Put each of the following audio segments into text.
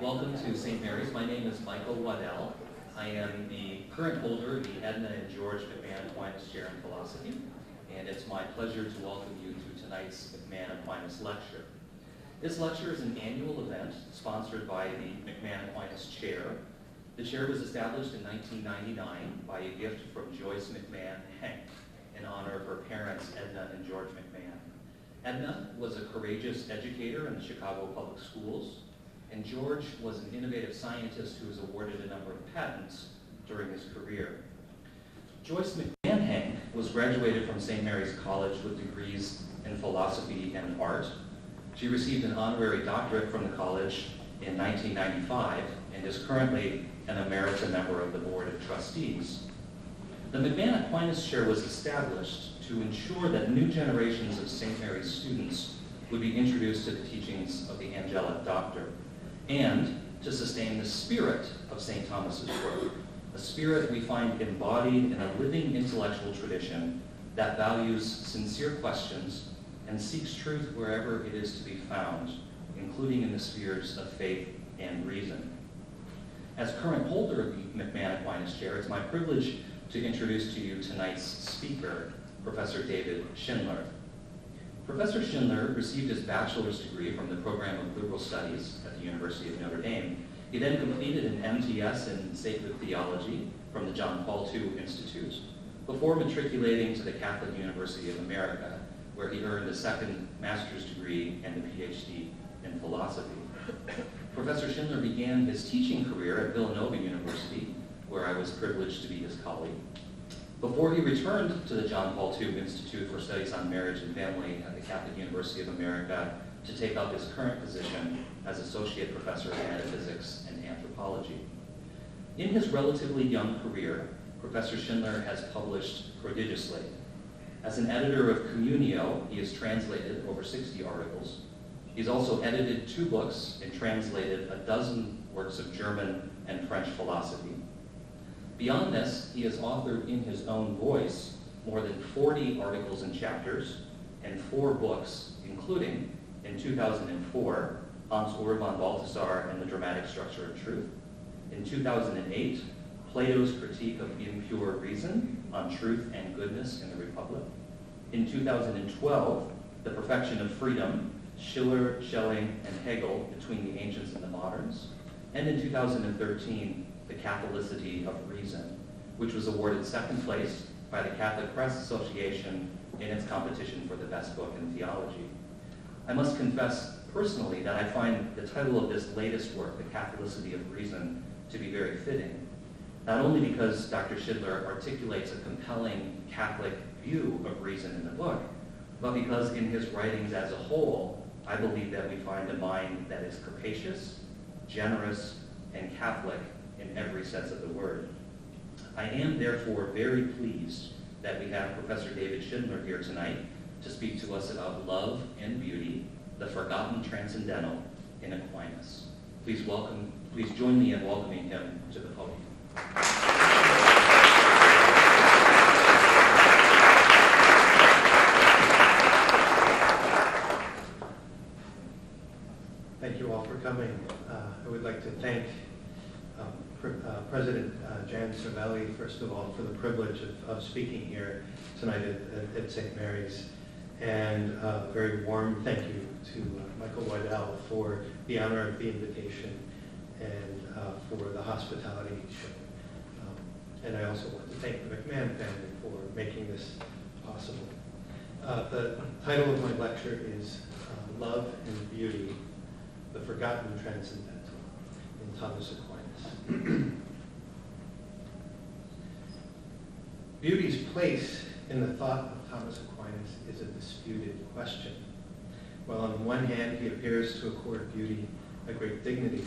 Welcome to St. Mary's. My name is Michael Waddell. I am the current holder of the Edna and George McMahon Aquinas Chair in Philosophy, and it's my pleasure to welcome you to tonight's McMahon Aquinas Lecture. This lecture is an annual event sponsored by the McMahon Aquinas Chair. The chair was established in 1999 by a gift from Joyce McMahon Henk in honor of her parents, Edna and George McMahon. Edna was a courageous educator in the Chicago public schools, and George was an innovative scientist who was awarded a number of patents during his career. Joyce McMahon Henk was graduated from St. Mary's College with degrees in philosophy and art. She received an honorary doctorate from the college in 1995 and is currently an emerita member of the Board of Trustees. The McMahon Aquinas Chair was established to ensure that new generations of St. Mary's students would be introduced to the teachings of the angelic doctor, and to sustain the spirit of St. Thomas's work, a spirit we find embodied in a living intellectual tradition that values sincere questions and seeks truth wherever it is to be found, including in the spheres of faith and reason. As current holder of the McMahon Aquinas Chair, it's my privilege to introduce to you tonight's speaker, Professor David Schindler. Professor Schindler received his bachelor's degree from the program of liberal studies at the University of Notre Dame. He then completed an MTS in sacred theology from the John Paul II Institute before matriculating to the Catholic University of America, where he earned a second master's degree and a PhD in philosophy. Professor Schindler began his teaching career at Villanova University, where I was privileged to be his colleague, before he returned to the John Paul II Institute for Studies on Marriage and Family at the Catholic University of America to take up his current position as Associate Professor of Metaphysics and Anthropology. In his relatively young career, Professor Schindler has published prodigiously. As an editor of Communio, he has translated over 60 articles. He's also edited 2 books and translated 12 works of German and French philosophy. Beyond this, he has authored in his own voice more than 40 articles and chapters and 4 books, including, in 2004, Hans Ur von Balthasar and the Dramatic Structure of Truth. In 2008, Plato's Critique of Impure Reason on Truth and Goodness in the Republic. In 2012, The Perfection of Freedom, Schiller, Schelling, and Hegel Between the Ancients and the Moderns. And in 2013, The Catholicity of Reason, which was awarded second place by the Catholic Press Association in its competition for the best book in theology. I must confess personally that I find the title of this latest work, The Catholicity of Reason, to be very fitting, not only because Dr. Schindler articulates a compelling Catholic view of reason in the book, but because in his writings as a whole, I believe that we find a mind that is capacious, generous, and Catholic in every sense of the word. I am therefore very pleased that we have Professor David Schindler here tonight to speak to us about love and beauty, the forgotten transcendental in Aquinas. Please join me in welcoming him to the podium. Thank you all for coming. I would like to thank President Jan Cervelli, first of all, for the privilege of speaking here tonight at St. Mary's. And a very warm thank you to Michael Waddell for the honor of the invitation and for the hospitality shown. And I also want to thank the McMahon family for making this possible. The title of my lecture is Love and Beauty, the Forgotten Transcendental in Thomas Aquinas. Beauty's place in the thought of Thomas Aquinas is a disputed question. While on the one hand he appears to accord beauty a great dignity,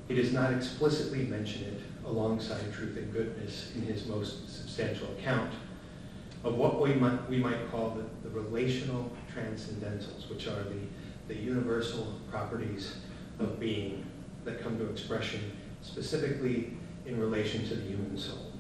he does not explicitly mention it alongside truth and goodness in his most substantial account of what we might call the relational transcendentals, which are the universal properties of being that come to expression specifically in relation to the human soul.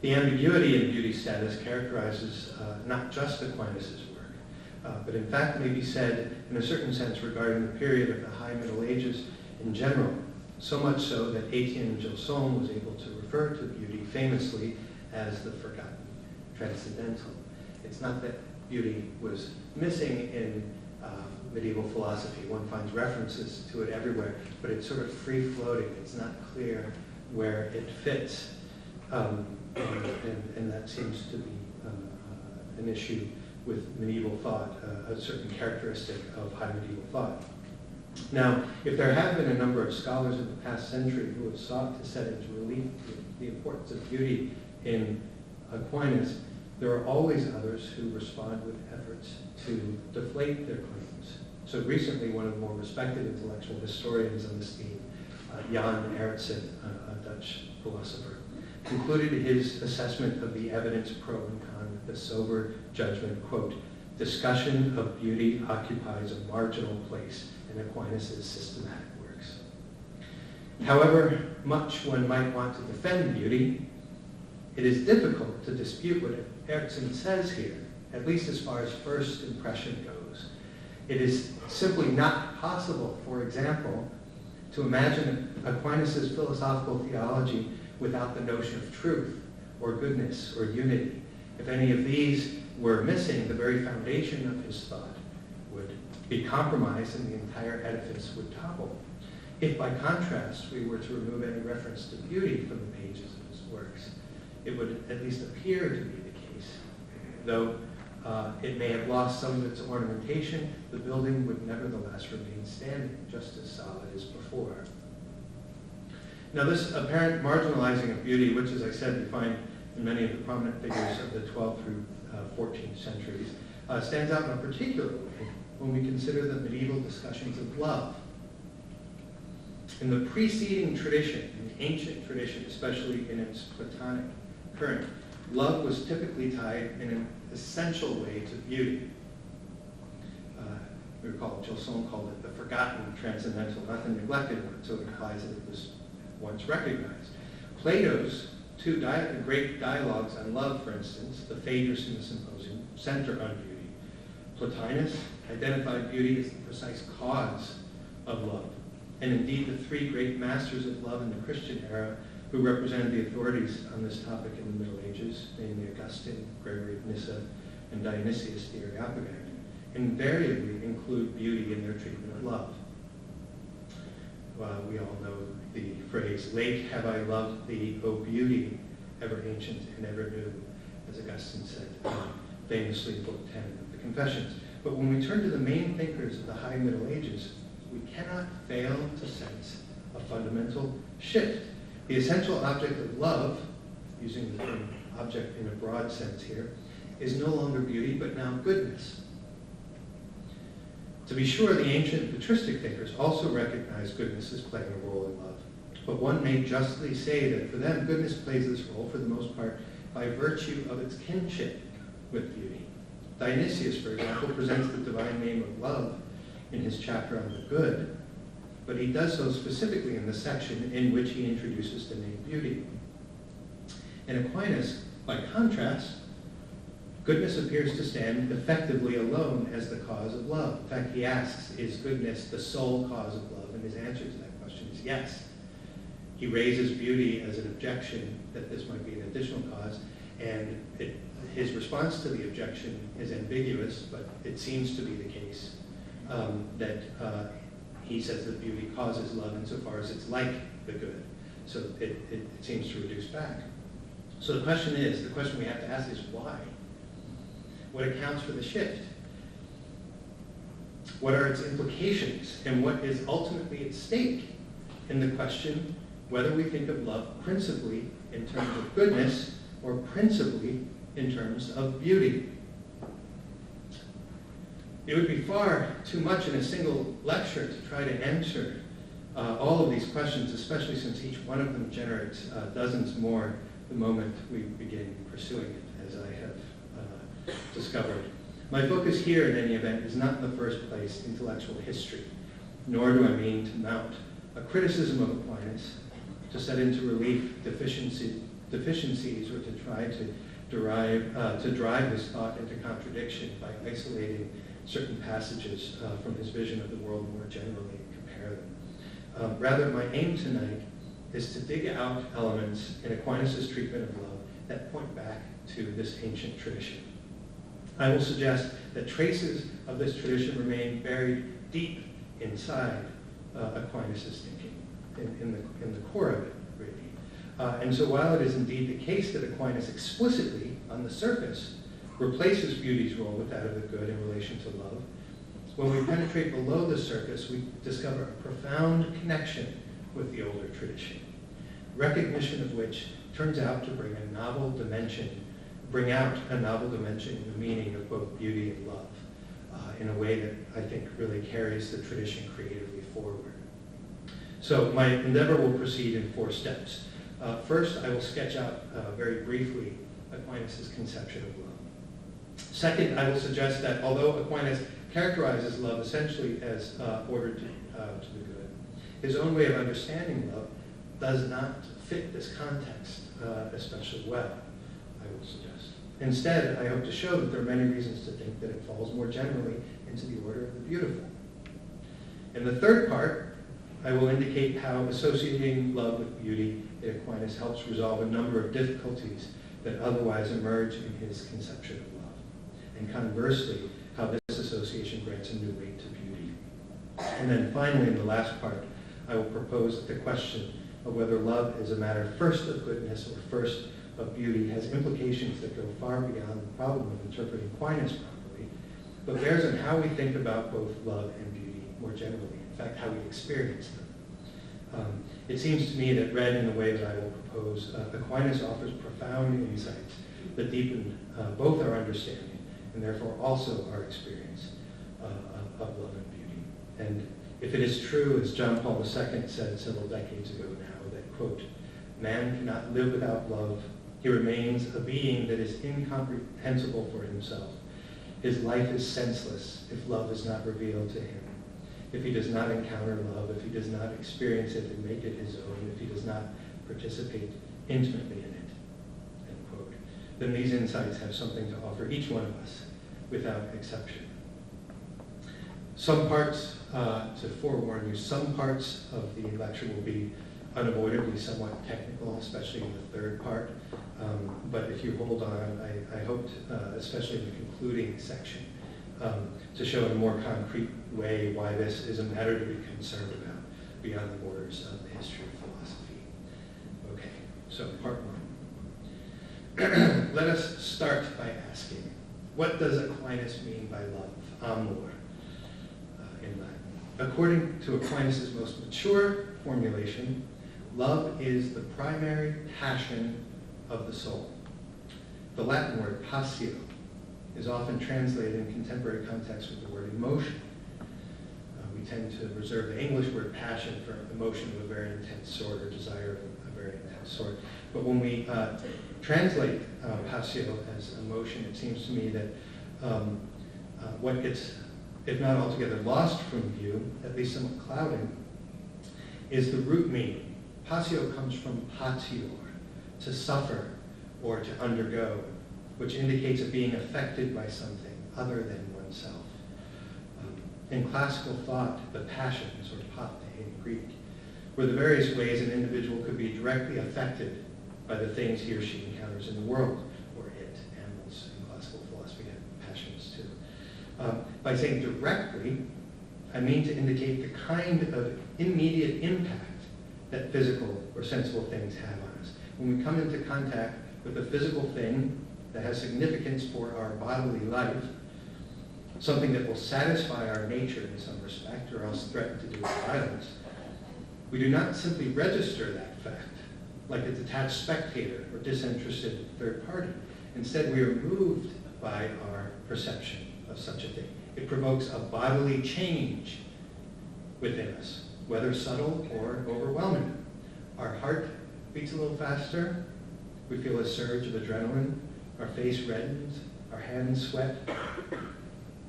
The ambiguity in beauty status characterizes not just Aquinas' work, but in fact may be said in a certain sense regarding the period of the High Middle Ages in general, so much so that Etienne Gilson was able to refer to beauty famously as the forgotten transcendental. It's not that beauty was missing in medieval philosophy. One finds references to it everywhere, but it's sort of free-floating. It's not clear where it fits, and that seems to be an issue with medieval thought, a certain characteristic of high medieval thought. Now, if there have been a number of scholars in the past century who have sought to set into relief the importance of beauty in Aquinas, there are always others who respond with efforts to deflate their claims. So recently, one of the more respected intellectual historians on this theme, Jan Erichsen, a Dutch philosopher, concluded his assessment of the evidence pro and con with the sober judgment, quote, "Discussion of beauty occupies a marginal place in Aquinas' systematic works." However much one might want to defend beauty, it is difficult to dispute what Erichsen says here, at least as far as first impression goes. It is simply not possible, for example, to imagine Aquinas' philosophical theology without the notion of truth, or goodness, or unity. If any of these were missing, the very foundation of his thought would be compromised and the entire edifice would topple. If, by contrast, we were to remove any reference to beauty from the pages of his works, it would at least appear to be the case. Though it may have lost some of its ornamentation, the building would nevertheless remain standing, just as solid as before. Now, this apparent marginalizing of beauty, which, as I said, we find in many of the prominent figures of the 12th through 14th centuries, stands out in a particular way when we consider the medieval discussions of love. In the preceding tradition, in the ancient tradition, especially in its Platonic current, love was typically tied in an essential way to beauty. We recall Gilson called it the forgotten transcendental, not the neglected one, so it implies that it was once recognized. Plato's two great dialogues on love, for instance, the Phaedrus and the Symposium, center on beauty. Plotinus identified beauty as the precise cause of love. And indeed, the three great masters of love in the Christian era who represented the authorities on this topic in the Middle Ages, namely Augustine, Gregory of Nyssa, and Dionysius the Areopagite, invariably include beauty in their treatment of love. We all know the phrase, "Late have I loved thee, O beauty, ever ancient and ever new," as Augustine said famously in Book 10 of the Confessions. But when we turn to the main thinkers of the High Middle Ages, we cannot fail to sense a fundamental shift. The essential object of love, using the term object in a broad sense here, is no longer beauty, but now goodness. To be sure, the ancient patristic thinkers also recognized goodness as playing a role in love. But one may justly say that for them, goodness plays this role, for the most part, by virtue of its kinship with beauty. Dionysius, for example, presents the divine name of love in his chapter on the good, but he does so specifically in the section in which he introduces the name beauty. In Aquinas, by contrast, goodness appears to stand effectively alone as the cause of love. In fact, he asks, is goodness the sole cause of love? And his answer to that question is yes. He raises beauty as an objection that this might be an additional cause, and his response to the objection is ambiguous, but it seems to be the case that he says that beauty causes love insofar as it's like the good. So it seems to reduce back. So the question we have to ask is why? What accounts for the shift? What are its implications? And what is ultimately at stake in the question whether we think of love principally in terms of goodness or principally in terms of beauty? It would be far too much in a single lecture to try to answer all of these questions, especially since each one of them generates dozens more the moment we begin pursuing it, as I have discovered. My focus here, in any event, is not in the first place intellectual history, nor do I mean to mount a criticism of Aquinas, to set into relief deficiencies, or to try to to drive his thought into contradiction by isolating certain passages from his vision of the world more generally and compare them. Rather, my aim tonight is to dig out elements in Aquinas' treatment of love that point back to this ancient tradition. I will suggest that traces of this tradition remain buried deep inside Aquinas' thinking, in the core of it, really. And so while it is indeed the case that Aquinas explicitly, on the surface, replaces beauty's role with that of the good in relation to love, when we penetrate below the surface, we discover a profound connection with the older tradition, recognition of which turns out to bring out a novel dimension in the meaning of both beauty and love, in a way that I think really carries the tradition creatively forward. So my endeavor will proceed in 4 steps. First, I will sketch out very briefly Aquinas' conception of love. Second, I will suggest that although Aquinas characterizes love essentially as ordered to the good, his own way of understanding love does not fit this context especially well, I will suggest. Instead, I hope to show that there are many reasons to think that it falls more generally into the order of the beautiful. In the third part, I will indicate how associating love with beauty in Aquinas helps resolve a number of difficulties that otherwise emerge in his conception of love. And conversely, how this association grants a new weight to beauty. And then finally, in the last part, I will propose that the question of whether love is a matter first of goodness or first of beauty has implications that go far beyond the problem of interpreting Aquinas properly, but bears on how we think about both love and beauty more generally, in fact, how we experience them. It seems to me that read in the way that I will propose, Aquinas offers profound insights that deepen both our understanding and therefore also our experience of love and beauty. And if it is true, as John Paul II said several decades ago now, that, quote, "Man cannot live without love. He remains a being that is incomprehensible for himself. His life is senseless if love is not revealed to him. If he does not encounter love, if he does not experience it and make it his own, if he does not participate intimately in it," end quote. Then these insights have something to offer each one of us without exception. Some parts, to forewarn you, some parts of the lecture will be unavoidably somewhat technical, especially in the third part. But if you hold on, I hoped, especially in the concluding section, to show in a more concrete way why this is a matter to be concerned about beyond the borders of the history of philosophy. Okay, so part 1. Let us start by asking, what does Aquinas mean by love? Amor, in Latin. According to Aquinas' most mature formulation, love is the primary passion of the soul. The Latin word passio is often translated in contemporary context with the word emotion. We tend to reserve the English word passion for emotion of a very intense sort or desire of a very intense sort. But when we translate passio as emotion, it seems to me that what gets, if not altogether lost from view, at least somewhat clouded, is the root meaning. Passio comes from patior, to suffer or to undergo, which indicates a being affected by something other than oneself. In classical thought, the passions, or pate in Greek, were the various ways an individual could be directly affected by the things he or she encounters in the world, or it. Animals in classical philosophy have passions too. By saying directly, I mean to indicate the kind of immediate impact that physical or sensible things have on us. When we come into contact with a physical thing that has significance for our bodily life, something that will satisfy our nature in some respect or else threaten to do violence, we do not simply register that fact like a detached spectator or disinterested third party. Instead, we are moved by our perception of such a thing. It provokes a bodily change within us, whether subtle or overwhelming. Our heart beats a little faster, we feel a surge of adrenaline, our face reddens, our hands sweat,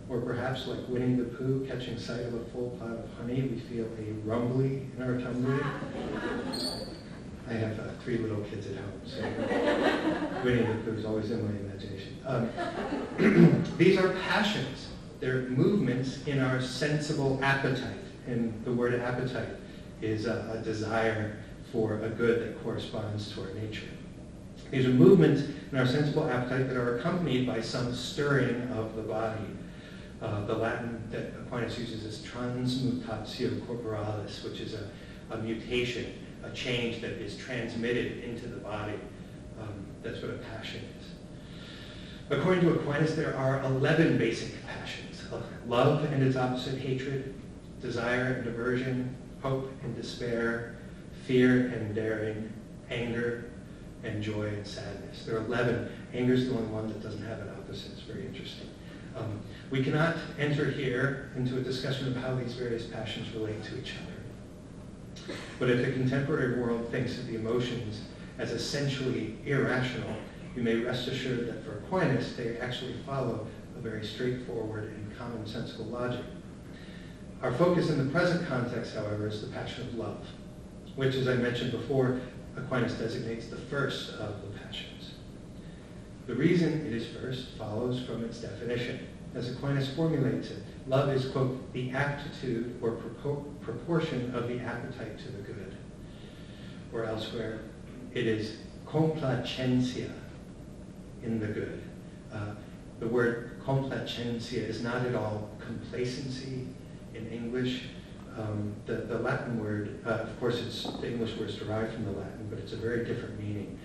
or perhaps like Winnie the Pooh catching sight of a full pot of honey, we feel a rumbly in our tummy. I have 3 little kids at home, so Winnie the Pooh is always in my imagination. These are passions. They're movements in our sensible appetite. And the word appetite is a desire for a good that corresponds to our nature. These are movements in our sensible appetite that are accompanied by some stirring of the body. The Latin that Aquinas uses is transmutatio corporalis, which is a mutation, a change that is transmitted into the body. That's what a passion is. According to Aquinas, there are 11 basic passions: love and its opposite, hatred; desire and aversion; hope and despair; fear and daring; anger and joy and sadness. There are 11. Anger is the only one that doesn't have an opposite. It's very interesting. We cannot enter here into a discussion of how these various passions relate to each other. But if the contemporary world thinks of the emotions as essentially irrational, you may rest assured that for Aquinas, they actually follow a very straightforward and commonsensical logic. Our focus in the present context, however, is the passion of love, which, as I mentioned before, Aquinas designates the first of the passions. The reason it is first follows from its definition. As Aquinas formulates it, love is, quote, the aptitude or proportion of the appetite to the good. Or elsewhere, it is complacencia in the good. The word complacencia is not at all complacency in English. The Latin word, of course, the English word is derived from the Latin, but it's a very different meaning.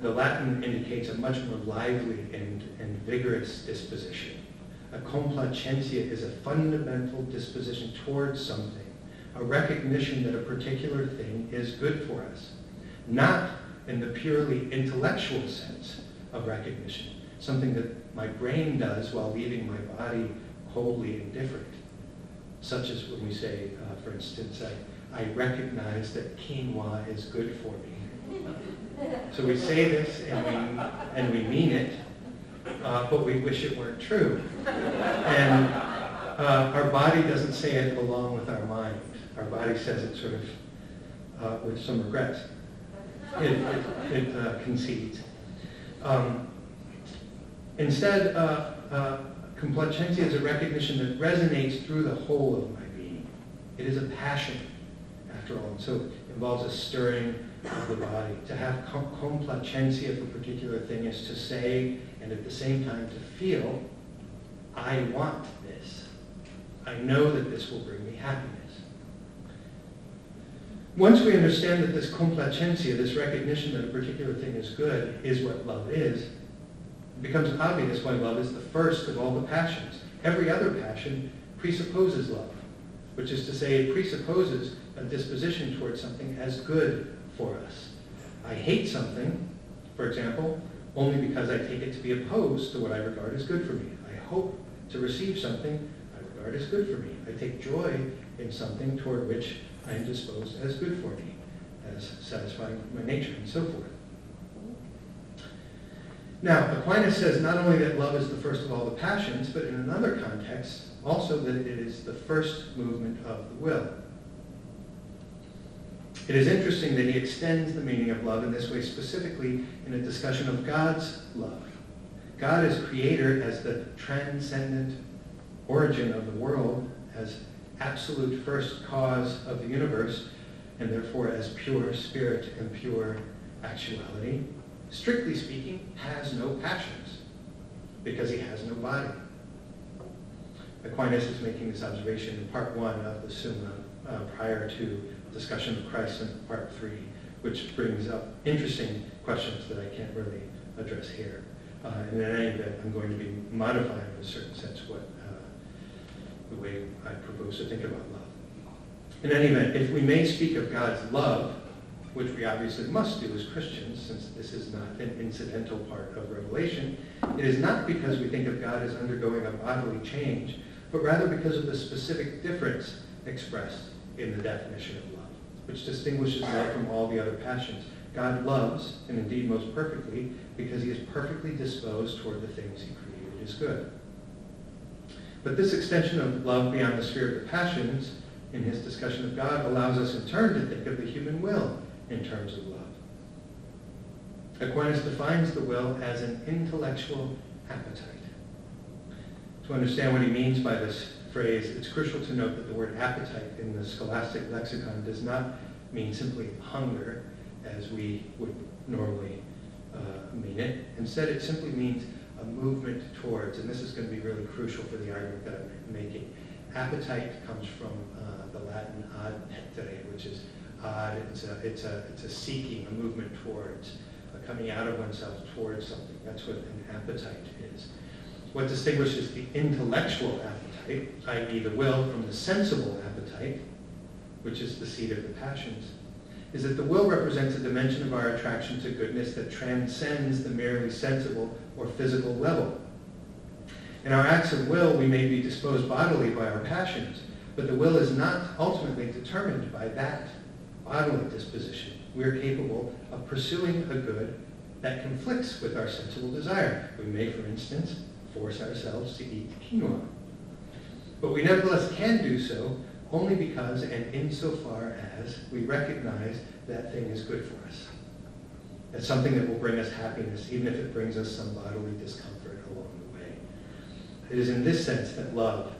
The Latin indicates a much more lively and vigorous disposition. A complacencia is a fundamental disposition towards something, a recognition that a particular thing is good for us, not in the purely intellectual sense of recognition, something that my brain does while leaving my body wholly indifferent, such as when we say, for instance, I recognize that quinoa is good for me. So we say this and we mean it, but we wish it weren't true. And our body doesn't say it along with our mind. Our body says it sort of with some regret. It concedes. Instead, complacencia is a recognition that resonates through the whole of my being. It is a passion, after all, and so it involves a stirring of the body. To have complacencia for a particular thing is to say, and at the same time to feel, I want this. I know that this will bring me happiness. Once we understand that this complacencia, this recognition that a particular thing is good, is what love is, it becomes obvious why love is the first of all the passions. Every other passion presupposes love, which is to say it presupposes a disposition towards something as good for us. I hate something, for example, only because I take it to be opposed to what I regard as good for me. I hope to receive something I regard as good for me. I take joy in something toward which I am disposed as good for me, as satisfying my nature, and so forth. Now, Aquinas says not only that love is the first of all the passions, but in another context, also that it is the first movement of the will. It is interesting that he extends the meaning of love in this way, specifically in a discussion of God's love. God as creator, as the transcendent origin of the world, as absolute first cause of the universe, and therefore as pure spirit and pure actuality, strictly speaking, has no passions, because he has no body. Aquinas is making this observation in part 1 of the Summa, prior to discussion of Christ in part 3, which brings up interesting questions that I can't really address here. And in any event, I'm going to be modifying in a certain sense the way I propose to think about love. In any event, if we may speak of God's love, which we obviously must do as Christians, since this is not an incidental part of Revelation, it is not because we think of God as undergoing a bodily change, but rather because of the specific difference expressed in the definition of love, which distinguishes love from all the other passions. God loves, and indeed most perfectly, because he is perfectly disposed toward the things he created as good. But this extension of love beyond the sphere of the passions in his discussion of God allows us in turn to think of the human will in terms of love. Aquinas defines the will as an intellectual appetite. To understand what he means by this phrase, it's crucial to note that the word appetite in the scholastic lexicon does not mean simply hunger, as we would normally mean it. Instead, it simply means a movement towards, and this is going to be really crucial for the argument that I'm making. Appetite comes from the Latin ad petere, which is ad. It's a seeking, a movement towards, coming out of oneself towards something. That's what an appetite is. What distinguishes the intellectual appetite, i.e. the will, from the sensible appetite, which is the seat of the passions, is that the will represents a dimension of our attraction to goodness that transcends the merely sensible or physical level. In our acts of will, we may be disposed bodily by our passions, but the will is not ultimately determined by that bodily disposition. We are capable of pursuing a good that conflicts with our sensible desire. We may, for instance, force ourselves to eat quinoa. But we nevertheless can do so only because and insofar as we recognize that thing is good for us. It's something that will bring us happiness, even if it brings us some bodily discomfort along the way. It is in this sense that love,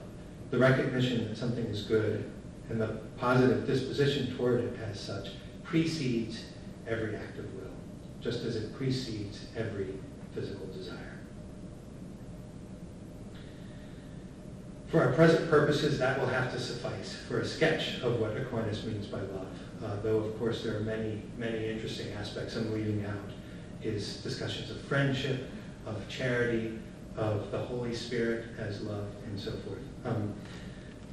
the recognition that something is good, and the positive disposition toward it as such, precedes every act of will, just as it precedes every physical desire. For our present purposes, that will have to suffice for a sketch of what Aquinas means by love, though of course there are many, many interesting aspects I'm leaving out. His discussions of friendship, of charity, of the Holy Spirit as love, and so forth.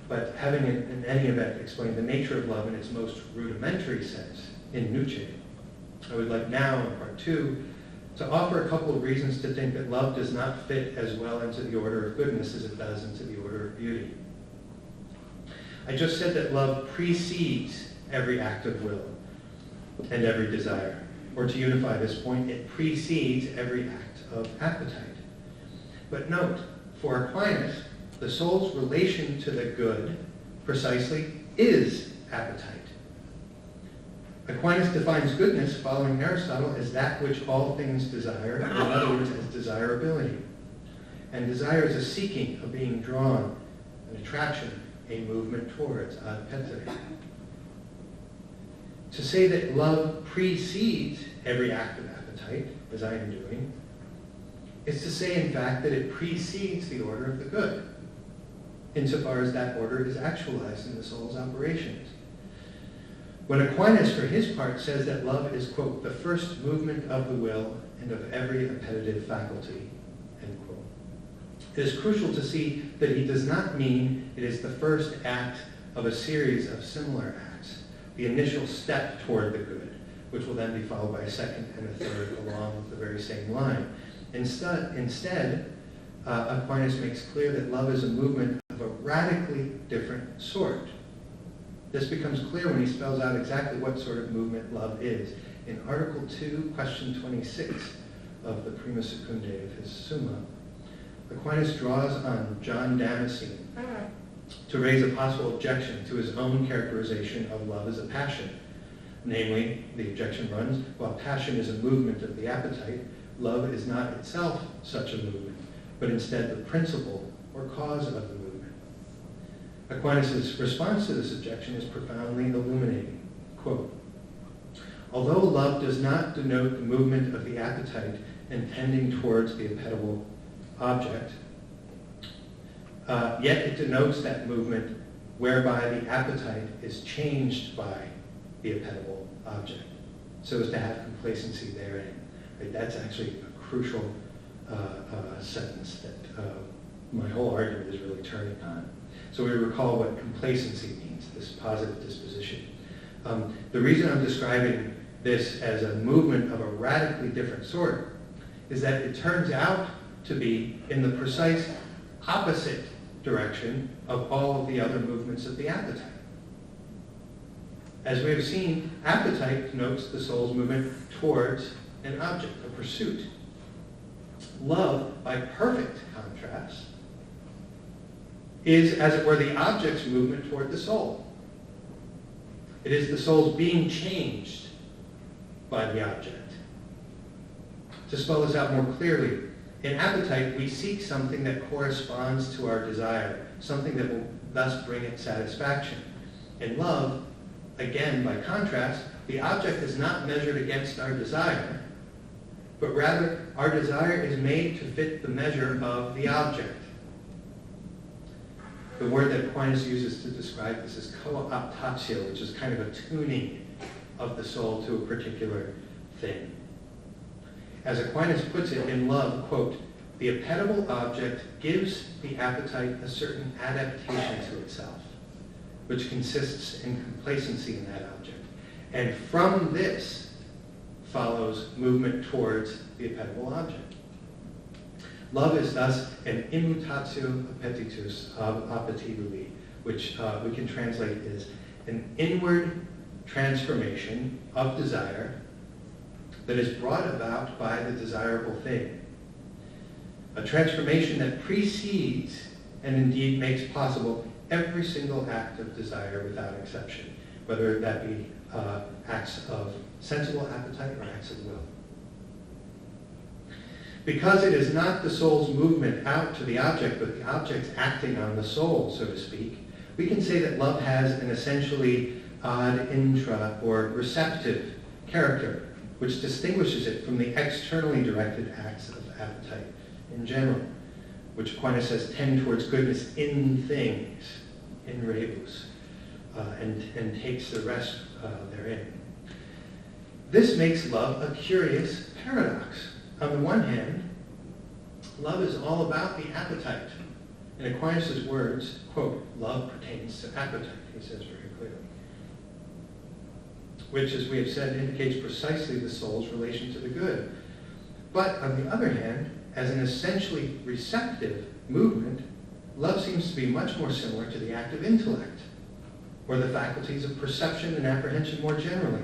But having in any event explained the nature of love in its most rudimentary sense in Nuce, I would like now, in part 2, to offer a couple of reasons to think that love does not fit as well into the order of goodness as it does into the order of beauty. I just said that love precedes every act of will and every desire. Or to unify this point, it precedes every act of appetite. But note, for Aquinas, the soul's relation to the good, precisely, is appetite. Aquinas defines goodness, following Aristotle, as that which all things desire, in other words, as desirability. And desire is a seeking, a being drawn, an attraction, a movement towards, ad petere. To say that love precedes every act of appetite, as I am doing, is to say, in fact, that it precedes the order of the good, insofar as that order is actualized in the soul's operations. When Aquinas, for his part, says that love is, quote, the first movement of the will and of every appetitive faculty, end quote, it is crucial to see that he does not mean it is the first act of a series of similar acts, the initial step toward the good, which will then be followed by a second and a third along the very same line. Instead, Aquinas makes clear that love is a movement of a radically different sort. This becomes clear when he spells out exactly what sort of movement love is. In Article 2, question 26 of the Prima Secundae of his Summa, Aquinas draws on John Damascene to raise a possible objection to his own characterization of love as a passion. Namely, the objection runs, while passion is a movement of the appetite, love is not itself such a movement, but instead the principle or cause of the movement. Aquinas' response to this objection is profoundly illuminating. Quote, although love does not denote the movement of the appetite and tending towards the appetible object, yet it denotes that movement whereby the appetite is changed by the appetible object, so as to have complacency therein. Right? That's actually a crucial sentence that my whole argument is really turning on. So we recall what complacency means, this positive disposition. The reason I'm describing this as a movement of a radically different sort is that it turns out to be in the precise opposite direction of all of the other movements of the appetite. As we have seen, appetite denotes the soul's movement towards an object, a pursuit. Love, by perfect contrast, is, as it were, the object's movement toward the soul. It is the soul's being changed by the object. To spell this out more clearly, in appetite, we seek something that corresponds to our desire, something that will thus bring it satisfaction. In love, again, by contrast, the object is not measured against our desire, but rather our desire is made to fit the measure of the object. The word that Aquinas uses to describe this is cooptatio, which is kind of a tuning of the soul to a particular thing. As Aquinas puts it in love, quote, the appetible object gives the appetite a certain adaptation to itself, which consists in complacency in that object. And from this follows movement towards the appetible object. Love is thus an immutatio appetitus appetibuli, which we can translate as an inward transformation of desire that is brought about by the desirable thing. A transformation that precedes and indeed makes possible every single act of desire without exception, whether that be acts of sensible appetite or acts of will. Because it is not the soul's movement out to the object, but the object's acting on the soul, so to speak, we can say that love has an essentially ad intra or receptive character, which distinguishes it from the externally directed acts of appetite in general, which Aquinas says tend towards goodness in things, in rebus, and takes the rest therein. This makes love a curious paradox. On the one hand, love is all about the appetite. In Aquinas' words, quote, love pertains to appetite, he says very clearly, which, as we have said, indicates precisely the soul's relation to the good. But on the other hand, as an essentially receptive movement, love seems to be much more similar to the act of intellect, or the faculties of perception and apprehension more generally,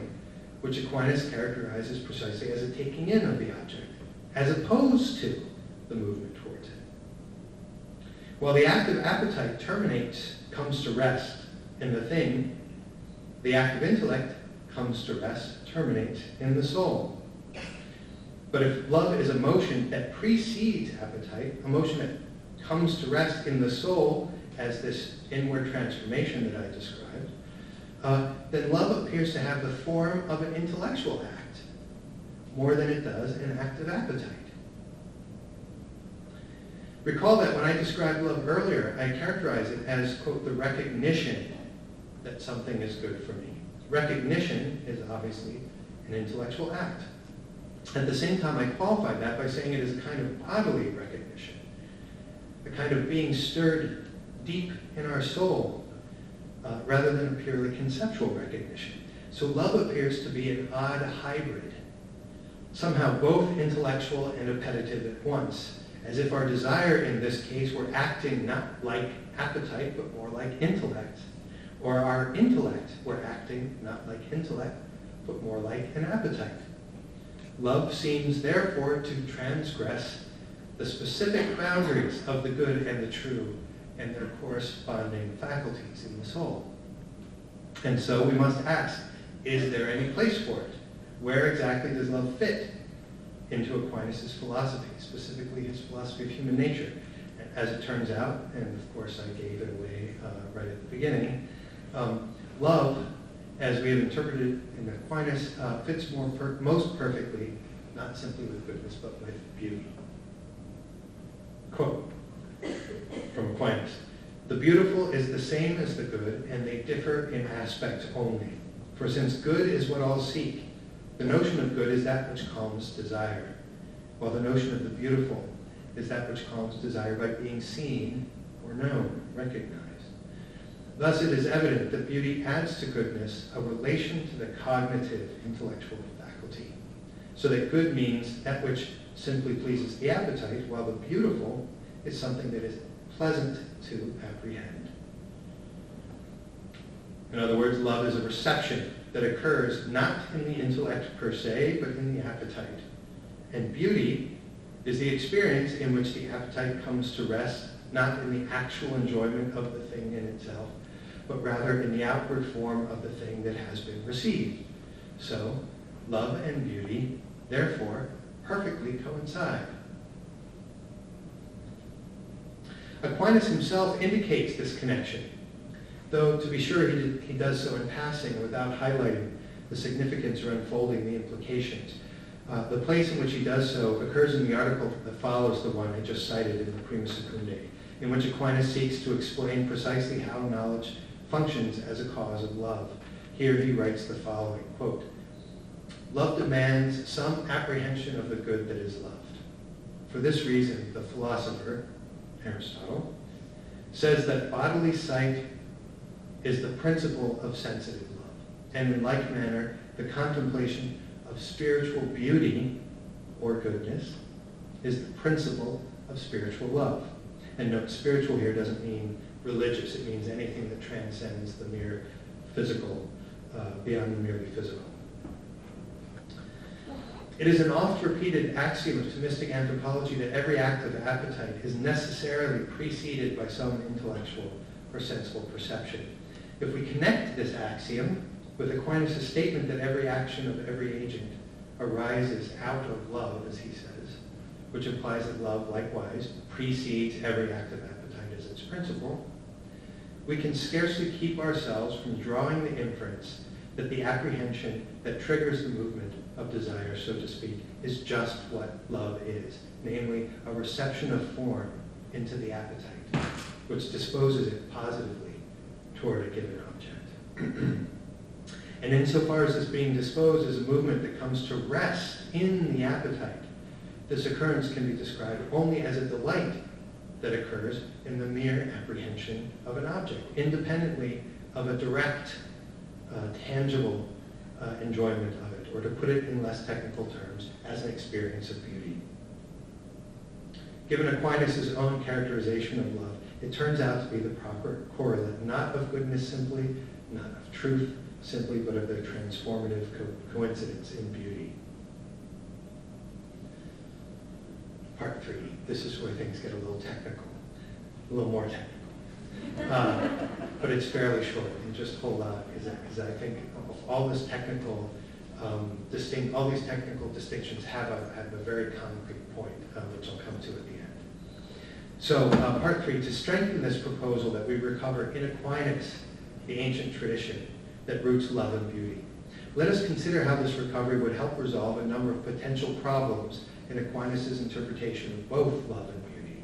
which Aquinas characterizes precisely as a taking in of the object, as opposed to the movement towards it. While the act of appetite comes to rest in the thing, the act of intellect comes to rest, terminates in the soul. But if love is a motion that precedes appetite, a motion that comes to rest in the soul as this inward transformation that I described, then love appears to have the form of an intellectual act more than it does an act of appetite. Recall that when I described love earlier, I characterized it as, quote, the recognition that something is good for me. Recognition is obviously an intellectual act. At the same time, I qualified that by saying it is a kind of bodily recognition, a kind of being stirred deep in our soul, rather than a purely conceptual recognition. So love appears to be an odd hybrid, somehow both intellectual and appetitive at once, as if our desire in this case were acting not like appetite, but more like intellect, or our intellect were acting not like intellect, but more like an appetite. Love seems therefore to transgress the specific boundaries of the good and the true and their corresponding faculties in the soul. And so we must ask, is there any place for it? Where exactly does love fit into Aquinas' philosophy, specifically his philosophy of human nature? And as it turns out, and of course I gave it away right at the beginning, love, as we have interpreted in Aquinas, fits most perfectly, not simply with goodness, but with beauty. Quote from Aquinas, "The beautiful is the same as the good, and they differ in aspect only. For since good is what all seek, the notion of good is that which calms desire, while the notion of the beautiful is that which calms desire by being seen or known, recognized. Thus it is evident that beauty adds to goodness a relation to the cognitive intellectual faculty, so that good means that which simply pleases the appetite, while the beautiful is something that is pleasant to apprehend." In other words, love is a reception that occurs not in the intellect per se, but in the appetite. And beauty is the experience in which the appetite comes to rest, not in the actual enjoyment of the thing in itself, but rather in the outward form of the thing that has been received. So, love and beauty, therefore, perfectly coincide. Aquinas himself indicates this connection, though to be sure he does so in passing without highlighting the significance or unfolding the implications. The place in which he does so occurs in the article that follows the one I just cited in the Prima Secundae, in which Aquinas seeks to explain precisely how knowledge functions as a cause of love. Here he writes the following, quote, "Love demands some apprehension of the good that is loved. For this reason, the philosopher, Aristotle, says that bodily sight is the principle of sensitive love, and in like manner, the contemplation of spiritual beauty or goodness is the principle of spiritual love." And note, spiritual here doesn't mean religious. It means anything that transcends the mere physical, beyond the merely physical. It is an oft-repeated axiom of Thomistic anthropology that every act of appetite is necessarily preceded by some intellectual or sensible perception. If we connect this axiom with Aquinas' statement that every action of every agent arises out of love, as he says, which implies that love likewise precedes every act of appetite as its principle, we can scarcely keep ourselves from drawing the inference that the apprehension that triggers the movement of desire, so to speak, is just what love is, namely a reception of form into the appetite, which disposes it positively toward a given object. And insofar as this being disposed is a movement that comes to rest in the appetite, this occurrence can be described only as a delight that occurs in the mere apprehension of an object, independently of a direct, tangible enjoyment of it, or to put it in less technical terms, as an experience of beauty. Given Aquinas' own characterization of love, it turns out to be the proper correlate, not of goodness simply, not of truth simply, but of their transformative coincidence in beauty. Part 3. This is where things get a little technical, a little more technical. But it's fairly short, and just hold on, because I think all this technical, all these technical distinctions have a very concrete point, which I'll come to at the end. So, part 3, to strengthen this proposal that we recover in Aquinas, the ancient tradition that roots love and beauty. Let us consider how this recovery would help resolve a number of potential problems in Aquinas' interpretation of both love and beauty,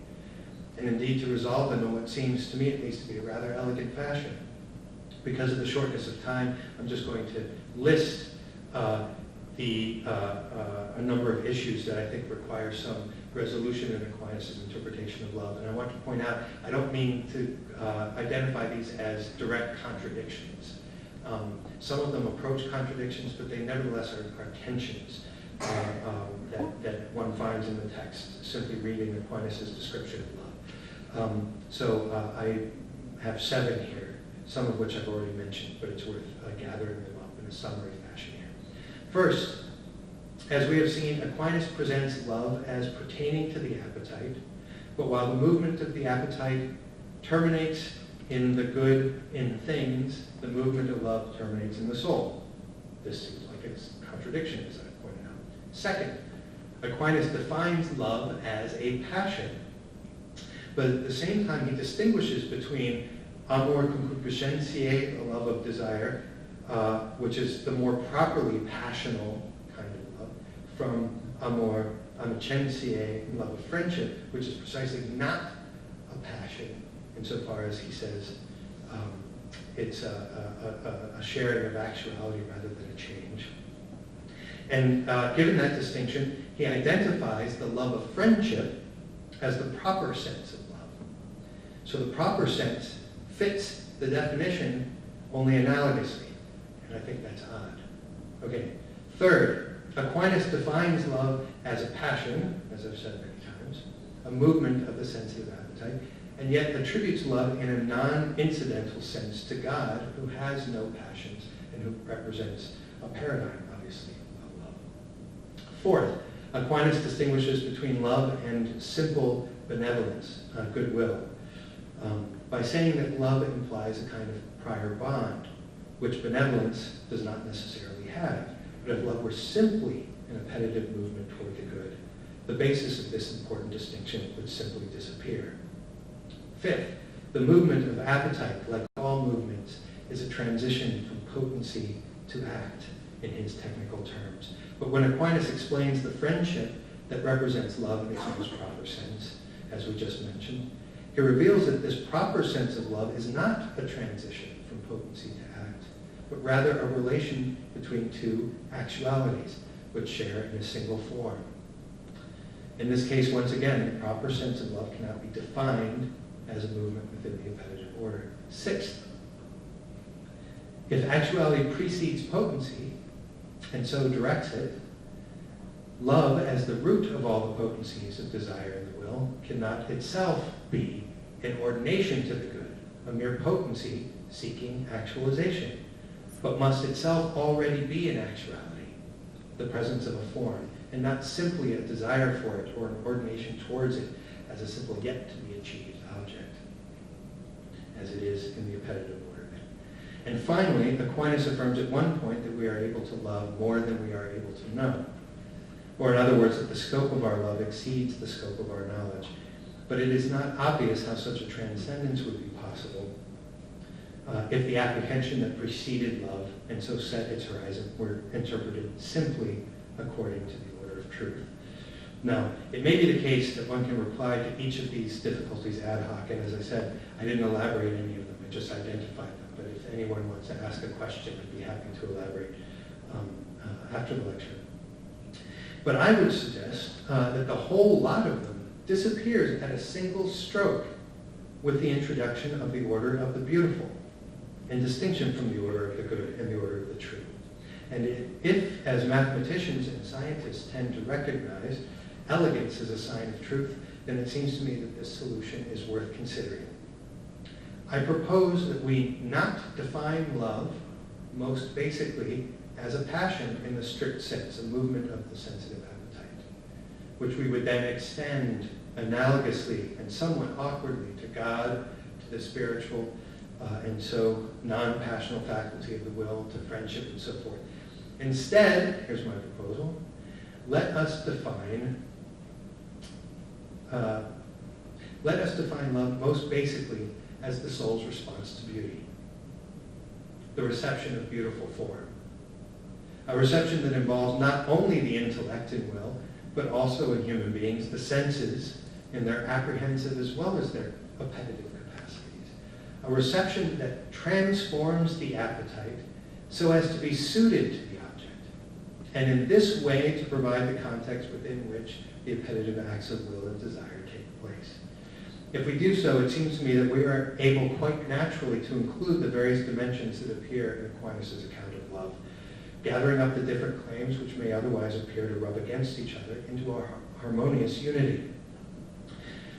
and indeed to resolve them in what seems to me at least to be a rather elegant fashion. Because of the shortness of time, I'm just going to list a number of issues that I think require some resolution in Aquinas' interpretation of love. And I want to point out, I don't mean to identify these as direct contradictions. Some of them approach contradictions, but they nevertheless are tensions that one finds in the text, simply reading Aquinas' description of love. So I have 7 here, some of which I've already mentioned, but it's worth gathering them up in a summary fashion here. First, as we have seen, Aquinas presents love as pertaining to the appetite, but while the movement of the appetite terminates in the good in things, the movement of love terminates in the soul. This seems like it's a contradiction, as I pointed out. Second, Aquinas defines love as a passion, but at the same time he distinguishes between amor concupiscentiae, the love of desire, which is the more properly passional kind of love, from amor amicentiae, love of friendship, which is precisely not a passion, insofar as he says it's a sharing of actuality rather than a change. And given that distinction, he identifies the love of friendship as the proper sense of love. So the proper sense fits the definition only analogously, and I think that's odd. Okay, third, Aquinas defines love as a passion, as I've said many times, a movement of the sensitive appetite, and yet attributes love in a non-incidental sense to God, who has no passions and who represents a paradigm, obviously, of love. Fourth, Aquinas distinguishes between love and simple benevolence, goodwill, by saying that love implies a kind of prior bond, which benevolence does not necessarily have. but if love were simply an appetitive movement toward the good, the basis of this important distinction would simply disappear. Fifth, the movement of appetite, like all movements, is a transition from potency to act in his technical terms. But when Aquinas explains the friendship that represents love in its most proper sense, as we just mentioned, he reveals that this proper sense of love is not a transition from potency to act, but rather a relation between two actualities which share in a single form. In this case, once again, the proper sense of love cannot be defined as a movement within the appetitive order. Sixth, if actuality precedes potency, and so directs it, love, as the root of all the potencies of desire in the will, cannot itself be an ordination to the good, a mere potency seeking actualization, but must itself already be an actuality, the presence of a form, and not simply a desire for it or an ordination towards it as a simple yet-to-be-achieved object, as it is in the appetitive order. And finally, Aquinas affirms at one point that we are able to love more than we are able to know. Or in other words, that the scope of our love exceeds the scope of our knowledge. But it is not obvious how such a transcendence would be possible if the apprehension that preceded love and so set its horizon were interpreted simply according to the order of truth. Now, it may be the case that one can reply to each of these difficulties ad hoc, and as I said, I didn't elaborate any of them, I just identified them. But if anyone wants to ask a question, I'd be happy to elaborate after the lecture. But I would suggest that the whole lot of them disappears at a single stroke with the introduction of the order of the beautiful, in distinction from the order of the good and the order of the true. And if, as mathematicians and scientists tend to recognize, elegance is a sign of truth, then it seems to me that this solution is worth considering. I propose that we not define love most basically as a passion in the strict sense, a movement of the sensitive appetite, which we would then extend analogously and somewhat awkwardly to God, to the spiritual, and so non-passional faculty of the will, to friendship and so forth. Instead, here's my proposal, let us define love most basically as the soul's response to beauty, the reception of beautiful form, a reception that involves not only the intellect and will, but also in human beings, the senses in their apprehensive as well as their appetitive capacities, a reception that transforms the appetite so as to be suited to the object, and in this way to provide the context within which the appetitive acts of will and desire take place. If we do so, it seems to me that we are able quite naturally to include the various dimensions that appear in Aquinas' account of love, gathering up the different claims which may otherwise appear to rub against each other into a harmonious unity.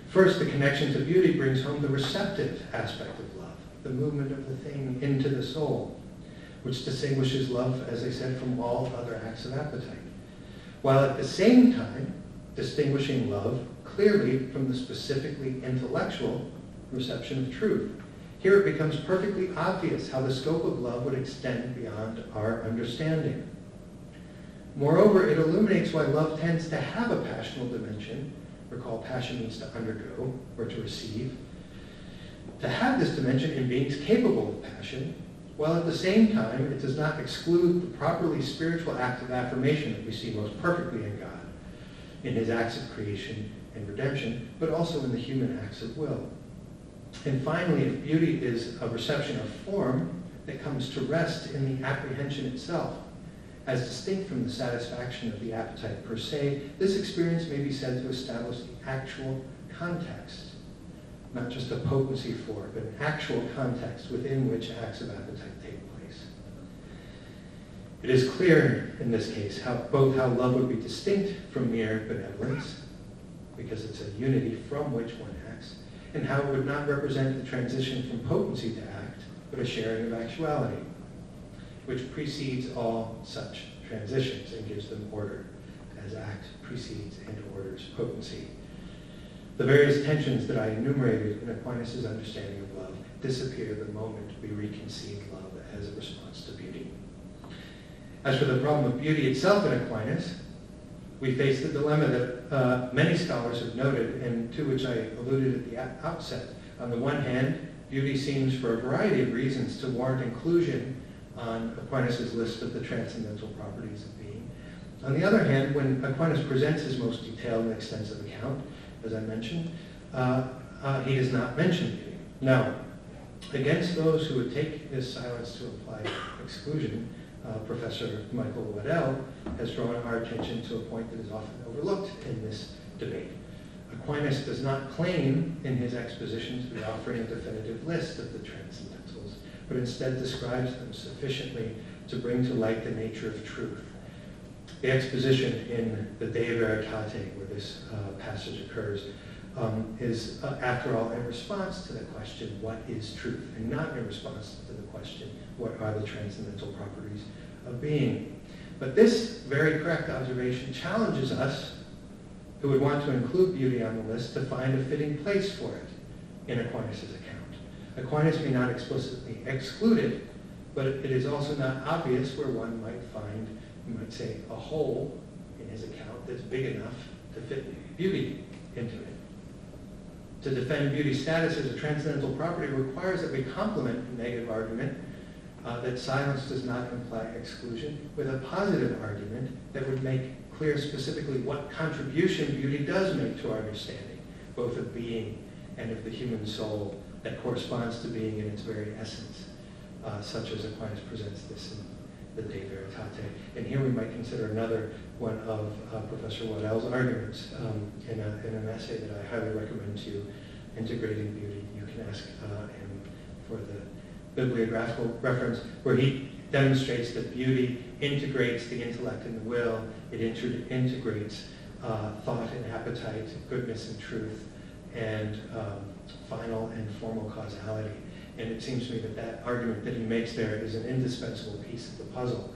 First, the connection to beauty brings home the receptive aspect of love, the movement of the thing into the soul, which distinguishes love, as I said, from all other acts of appetite, while at the same time distinguishing love clearly from the specifically intellectual reception of truth. Here it becomes perfectly obvious how the scope of love would extend beyond our understanding. Moreover, it illuminates why love tends to have a passional dimension. Recall, passion means to undergo or to receive. To have this dimension in beings capable of passion, while at the same time it does not exclude the properly spiritual act of affirmation that we see most perfectly in God, in his acts of creation and redemption, but also in the human acts of will. And finally, if beauty is a reception of form that comes to rest in the apprehension itself, as distinct from the satisfaction of the appetite per se, this experience may be said to establish the actual context, not just a potency for it, but an actual context within which acts of appetite take place. It is clear in this case both how love would be distinct from mere benevolence, because it's a unity from which one acts, and how it would not represent the transition from potency to act, but a sharing of actuality, which precedes all such transitions and gives them order, as act precedes and orders potency. The various tensions that I enumerated in Aquinas' understanding of love disappear the moment we reconceive love as a response to beauty. As for the problem of beauty itself in Aquinas, we face the dilemma that many scholars have noted, and to which I alluded at the outset. On the one hand, beauty seems, for a variety of reasons, to warrant inclusion on Aquinas' list of the transcendental properties of being. On the other hand, when Aquinas presents his most detailed and extensive account, as I mentioned, he does not mention beauty. Now, against those who would take this silence to imply exclusion, Professor Michael Waddell has drawn our attention to a point that is often overlooked in this debate. Aquinas does not claim in his exposition to be offering a definitive list of the transcendentals, but instead describes them sufficiently to bring to light the nature of truth. The exposition in the De Veritate, where this passage occurs, is, after all, in response to the question, what is truth? And not in response to the question, what are the transcendental properties of being? But this very correct observation challenges us, who would want to include beauty on the list, to find a fitting place for it in Aquinas' account. Aquinas may not explicitly exclude it, but it is also not obvious where one might find, you might say, a hole in his account that's big enough to fit beauty into it. To defend beauty's status as a transcendental property requires that we complement the negative argument that silence does not imply exclusion with a positive argument that would make clear specifically what contribution beauty does make to our understanding, both of being and of the human soul that corresponds to being in its very essence, such as Aquinas presents this in the De Veritate. And here we might consider another one of Professor Waddell's arguments in an essay that I highly recommend to you, Integrating Beauty. You can ask him for the bibliographical reference, where he demonstrates that beauty integrates the intellect and the will. It integrates thought and appetite, goodness and truth, and final and formal causality. And it seems to me that that argument that he makes there is an indispensable piece of the puzzle.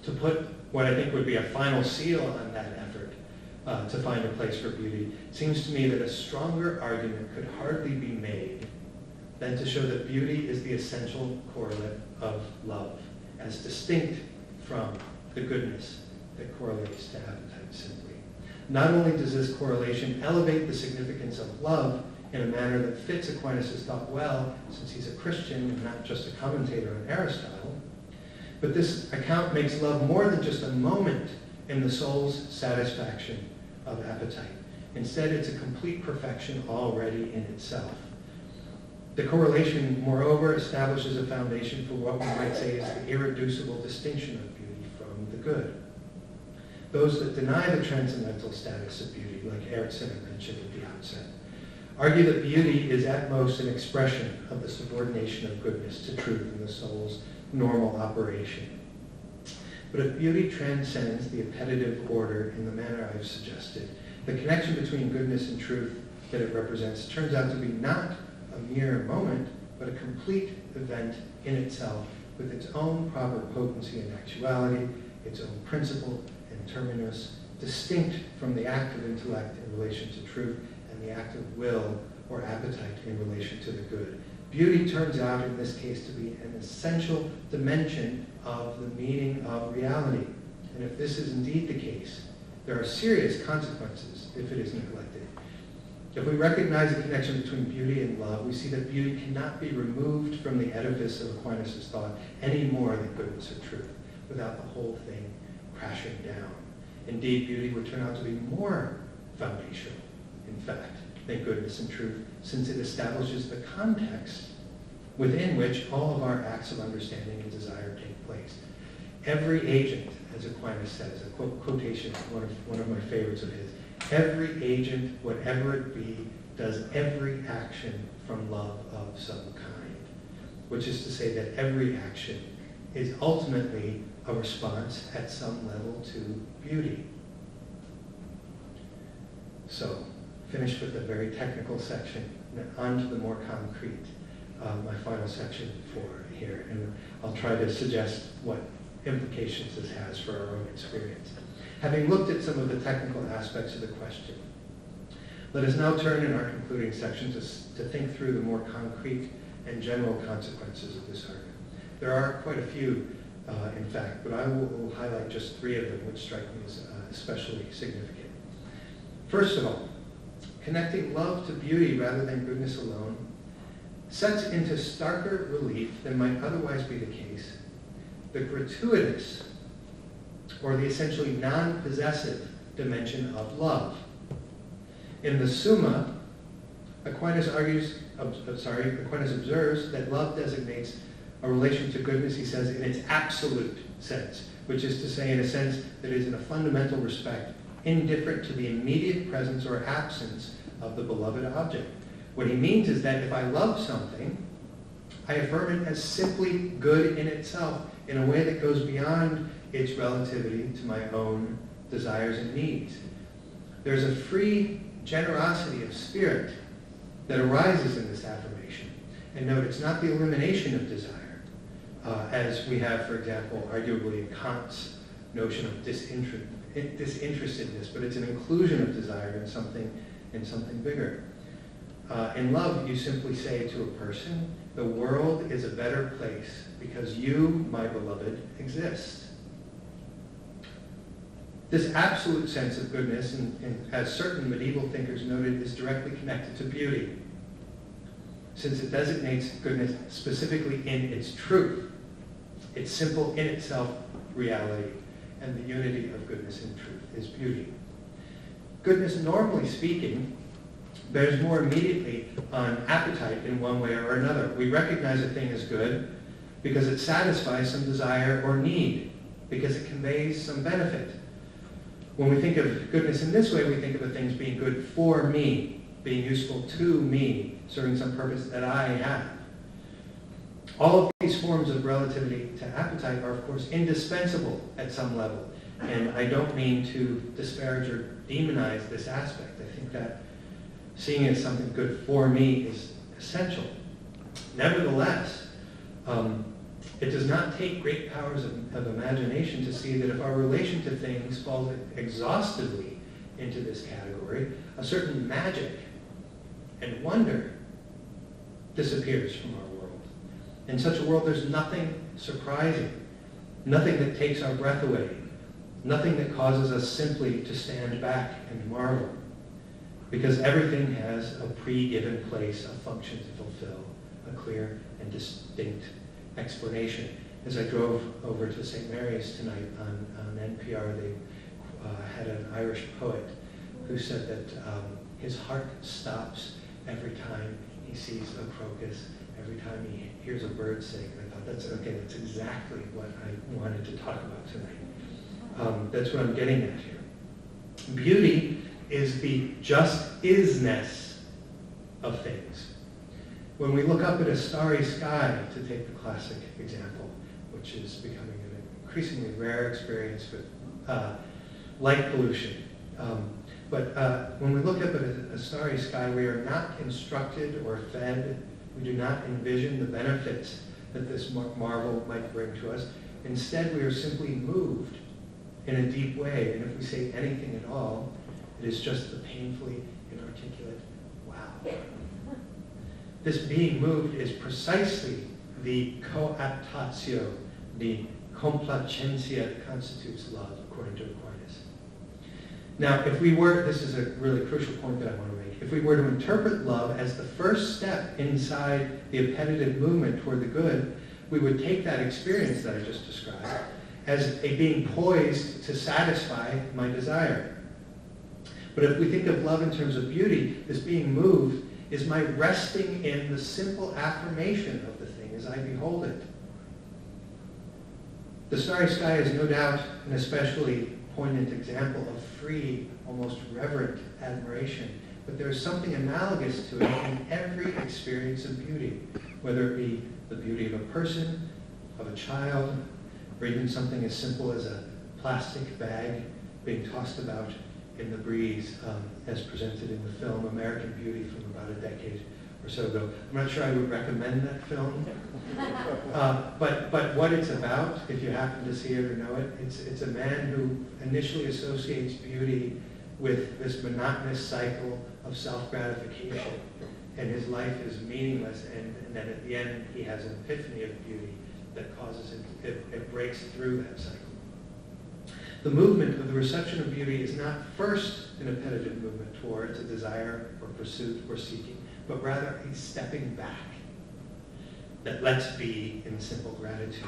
To put what I think would be a final seal on that effort to find a place for beauty, seems to me that a stronger argument could hardly be made than to show that beauty is the essential correlate of love, as distinct from the goodness that correlates to appetite simply. Not only does this correlation elevate the significance of love in a manner that fits Aquinas' thought well, since he's a Christian and not just a commentator on Aristotle, but this account makes love more than just a moment in the soul's satisfaction of appetite. Instead, it's a complete perfection already in itself. The correlation, moreover, establishes a foundation for what we might say is the irreducible distinction of beauty from the good. Those that deny the transcendental status of beauty, like Erickson mentioned at the outset, argue that beauty is at most an expression of the subordination of goodness to truth in the soul's normal operation. But if beauty transcends the appetitive order in the manner I've suggested, the connection between goodness and truth that it represents turns out to be not a mere moment, but a complete event in itself, with its own proper potency and actuality, its own principle and terminus, distinct from the act of intellect in relation to truth and the act of will or appetite in relation to the good. Beauty turns out in this case to be an essential dimension of the meaning of reality. And if this is indeed the case, there are serious consequences if it is neglected. If we recognize the connection between beauty and love, we see that beauty cannot be removed from the edifice of Aquinas' thought any more than goodness or truth, without the whole thing crashing down. Indeed, beauty would turn out to be more foundational, in fact, than goodness and truth, since it establishes the context within which all of our acts of understanding and desire take place. Every agent, as Aquinas says, a quotation, one of my favorites of his, every agent, whatever it be, does every action from love of some kind, which is to say that every action is ultimately a response at some level to beauty. So, finished with the very technical section, and on to the more concrete, my final section for here, and I'll try to suggest what implications this has for our own experience. Having looked at some of the technical aspects of the question, let us now turn in our concluding section to think through the more concrete and general consequences of this argument. There are quite a few in fact, but I will highlight just 3 of them, which strike me as especially significant. First of all, connecting love to beauty rather than goodness alone sets into starker relief than might otherwise be the case the gratuitous, or the essentially non-possessive dimension of love. In the Summa, Aquinas observes that love designates a relation to goodness, he says, in its absolute sense, which is to say, in a sense that is in a fundamental respect indifferent to the immediate presence or absence of the beloved object. What he means is that if I love something, I affirm it as simply good in itself in a way that goes beyond its relativity to my own desires and needs. There's a free generosity of spirit that arises in this affirmation. And note, it's not the elimination of desire, as we have, for example, arguably in Kant's notion of disinterestedness, but it's an inclusion of desire in something bigger. In love, you simply say to a person, the world is a better place because you, my beloved, exist. This absolute sense of goodness, and as certain medieval thinkers noted, is directly connected to beauty, since it designates goodness specifically in its truth, its simple in itself reality, and the unity of goodness in truth is beauty. Goodness, normally speaking, bears more immediately on appetite in one way or another. We recognize a thing as good because it satisfies some desire or need, because it conveys some benefit. When we think of goodness in this way, we think of a thing as being good for me, being useful to me, serving some purpose that I have. All of these forms of relativity to appetite are, of course, indispensable at some level. And I don't mean to disparage or demonize this aspect. I think that seeing it as something good for me is essential. Nevertheless, it does not take great powers of imagination to see that if our relation to things falls exhaustively into this category, a certain magic and wonder disappears from our world. In such a world, there's nothing surprising, nothing that takes our breath away, nothing that causes us simply to stand back and marvel, because everything has a pre-given place, a function to fulfill, a clear and distinct explanation. As I drove over to St. Mary's tonight on NPR, they had an Irish poet who said that his heart stops every time he sees a crocus, every time he hears a bird sing. And I thought, that's exactly what I wanted to talk about tonight. That's what I'm getting at here. Beauty is the just isness of things. When we look up at a starry sky, to take the classic example, which is becoming an increasingly rare experience with light pollution. But when we look up at a starry sky, we are not instructed or fed. We do not envision the benefits that this marvel might bring to us. Instead, we are simply moved in a deep way. And if we say anything at all, it is just the painfully inarticulate, wow. This being moved is precisely the coaptatio, the complacencia that constitutes love, according to Aquinas. Now, if we were, this is a really crucial point that I want to make, if we were to interpret love as the first step inside the appetitive movement toward the good, we would take that experience that I just described as a being poised to satisfy my desire. But if we think of love in terms of beauty, this being moved is my resting in the simple affirmation of the thing as I behold it. The starry sky is no doubt an especially poignant example of free, almost reverent admiration, but there is something analogous to it in every experience of beauty, whether it be the beauty of a person, of a child, or even something as simple as a plastic bag being tossed about in the breeze, as presented in the film American Beauty from about a decade or so ago. I'm not sure I would recommend that film, but what it's about, if you happen to see it or know it, it's a man who initially associates beauty with this monotonous cycle of and his life is meaningless, and then at the end he has an epiphany of beauty that causes it breaks through that cycle. The movement of the reception of beauty is not first an appetitive movement towards a desire or pursuit or seeking, but rather a stepping back that lets be in simple gratitude.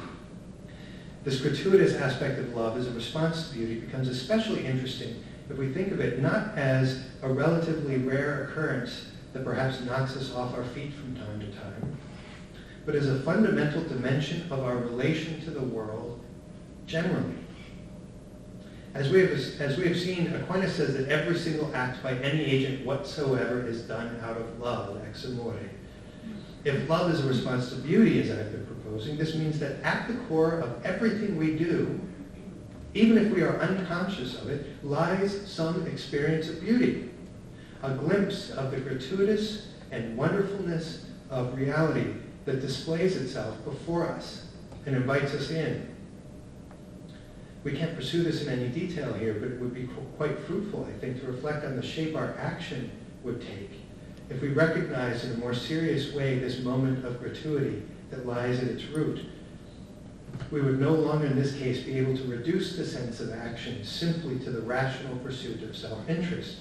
This gratuitous aspect of love as a response to beauty becomes especially interesting if we think of it not as a relatively rare occurrence that perhaps knocks us off our feet from time to time, but as a fundamental dimension of our relation to the world generally. As we have seen, Aquinas says that every single act by any agent whatsoever is done out of love, ex amore. If love is a response to beauty, as I've been proposing, this means that at the core of everything we do, even if we are unconscious of it, lies some experience of beauty, a glimpse of the gratuitous and wonderfulness of reality that displays itself before us and invites us in. We can't pursue this in any detail here, but it would be quite fruitful, I think, to reflect on the shape our action would take if we recognize in a more serious way this moment of gratuity that lies at its root. We would no longer, in this case, be able to reduce the sense of action simply to the rational pursuit of self-interest,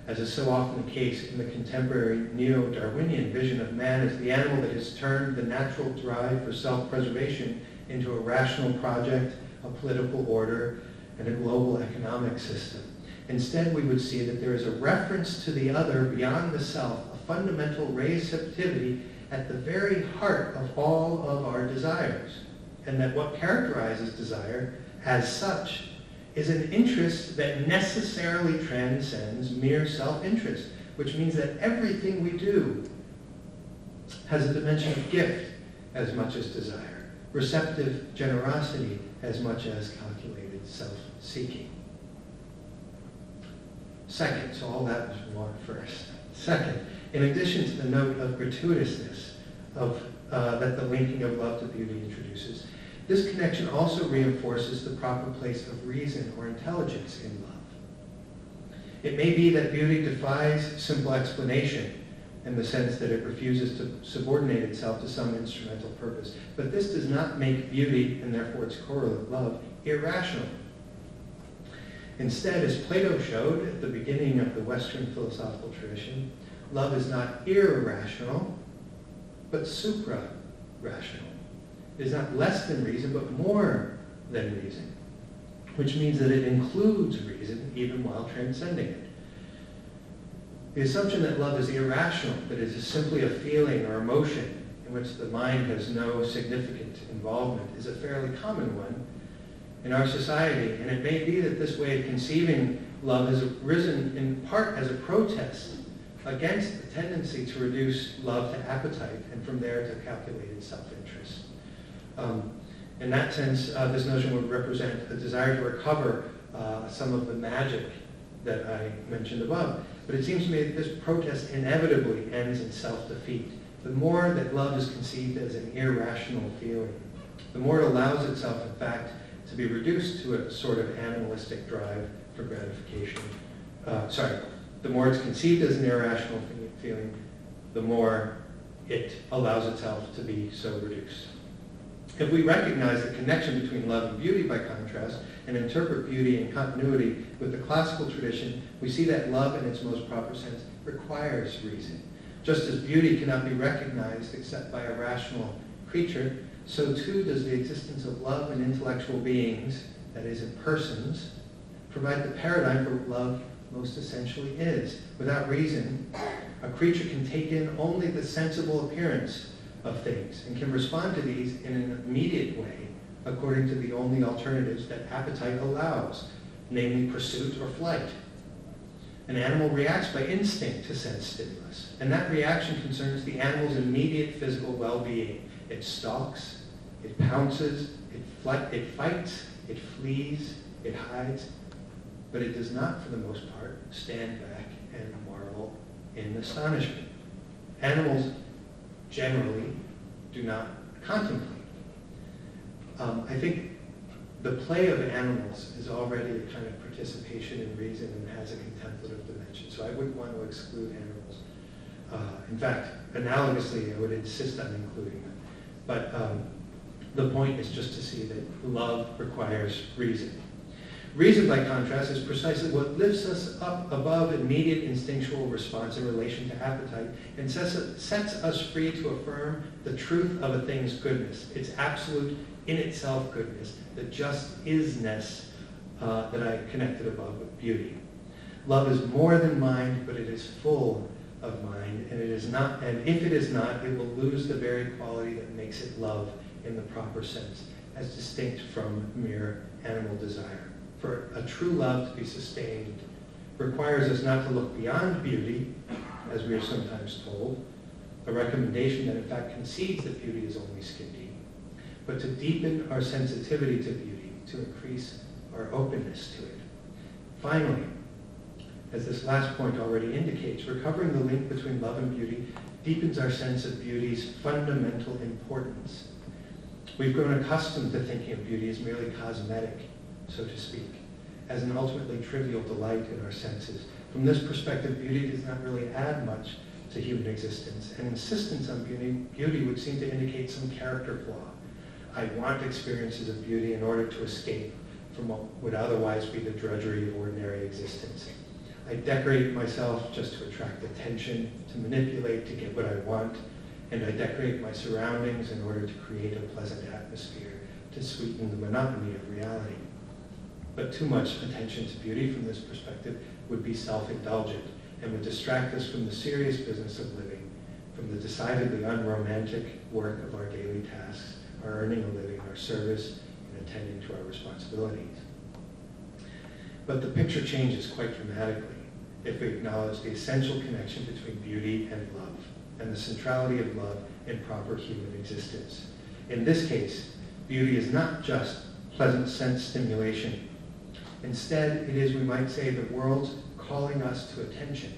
as is so often the case in the contemporary neo-Darwinian vision of man as the animal that has turned the natural drive for self-preservation into a rational project, a political order, and a global economic system. Instead, we would see that there is a reference to the other beyond the self, a fundamental receptivity at the very heart of all of our desires, and that what characterizes desire as such is an interest that necessarily transcends mere self-interest, which means that everything we do has a dimension of gift as much as desire, receptive generosity as much as calculated self-seeking. Second, so all that was one first. Second, in addition to the note of gratuitousness that the linking of love to beauty introduces, this connection also reinforces the proper place of reason or intelligence in love. It may be that beauty defies simple explanation in the sense that it refuses to subordinate itself to some instrumental purpose, but this does not make beauty, and therefore its correlate love, irrational. Instead, as Plato showed at the beginning of the Western philosophical tradition, love is not irrational, but supra-rational. It is not less than reason, but more than reason, which means that it includes reason even while transcending it. The assumption that love is irrational, that it is simply a feeling or emotion in which the mind has no significant involvement, is a fairly common one in our society, and it may be that this way of conceiving love has arisen in part as a protest against the tendency to reduce love to appetite and from there to calculated self-interest. In that sense, this notion would represent a desire to recover some of the magic that I mentioned above. But it seems to me that this protest inevitably ends in self-defeat. The more that love is conceived as an irrational feeling, the more it allows itself, in fact, to be reduced to a sort of animalistic drive for gratification. The more it's conceived as an irrational feeling, the more it allows itself to be so reduced. If we recognize the connection between love and beauty, by contrast, and interpret beauty in continuity with the classical tradition, we see that love in its most proper sense requires reason. Just as beauty cannot be recognized except by a rational creature, so too does the existence of love in intellectual beings, that is, in persons, provide the paradigm for what love most essentially is. Without reason, a creature can take in only the sensible appearance of things and can respond to these in an immediate way according to the only alternatives that appetite allows, namely pursuit or flight. An animal reacts by instinct to sense stimulus, and that reaction concerns the animal's immediate physical well-being. It stalks, it pounces, it fights, it flees, it hides, but it does not, for the most part, stand back and marvel in astonishment. Animals generally do not contemplate. I think the play of animals is already a kind of participation in reason and has a contemplative dimension, so I wouldn't want to exclude animals. In fact, analogously, I would insist on including them. But The point is just to see that love requires reason. Reason, by contrast, is precisely what lifts us up above immediate instinctual response in relation to appetite and sets us free to affirm the truth of a thing's goodness, its absolute in itself goodness, the just isness that I connected above with beauty. Love is more than mind, but it is full of mind, and it is not, and if it is not, it will lose the very quality that makes it love in the proper sense, as distinct from mere animal desire. For a true love to be sustained requires us not to look beyond beauty, as we are sometimes told, a recommendation that in fact concedes that beauty is only skin deep, but to deepen our sensitivity to beauty, to increase our openness to it. Finally, as this last point already indicates, recovering the link between love and beauty deepens our sense of beauty's fundamental importance. We've grown accustomed to thinking of beauty as merely cosmetic, so to speak, as an ultimately trivial delight in our senses. From this perspective, beauty does not really add much to human existence, and insistence on beauty would seem to indicate some character flaw. I want experiences of beauty in order to escape from what would otherwise be the drudgery of ordinary existence. I decorate myself just to attract attention, to manipulate, to get what I want, and I decorate my surroundings in order to create a pleasant atmosphere, to sweeten the monotony of reality. But too much attention to beauty from this perspective would be self-indulgent and would distract us from the serious business of living, from the decidedly unromantic work of our daily tasks, our earning a living, our service, and attending to our responsibilities. But the picture changes quite dramatically if we acknowledge the essential connection between beauty and love, and the centrality of love in proper human existence. In this case, beauty is not just pleasant sense stimulation. Instead, it is, we might say, the world's calling us to attention.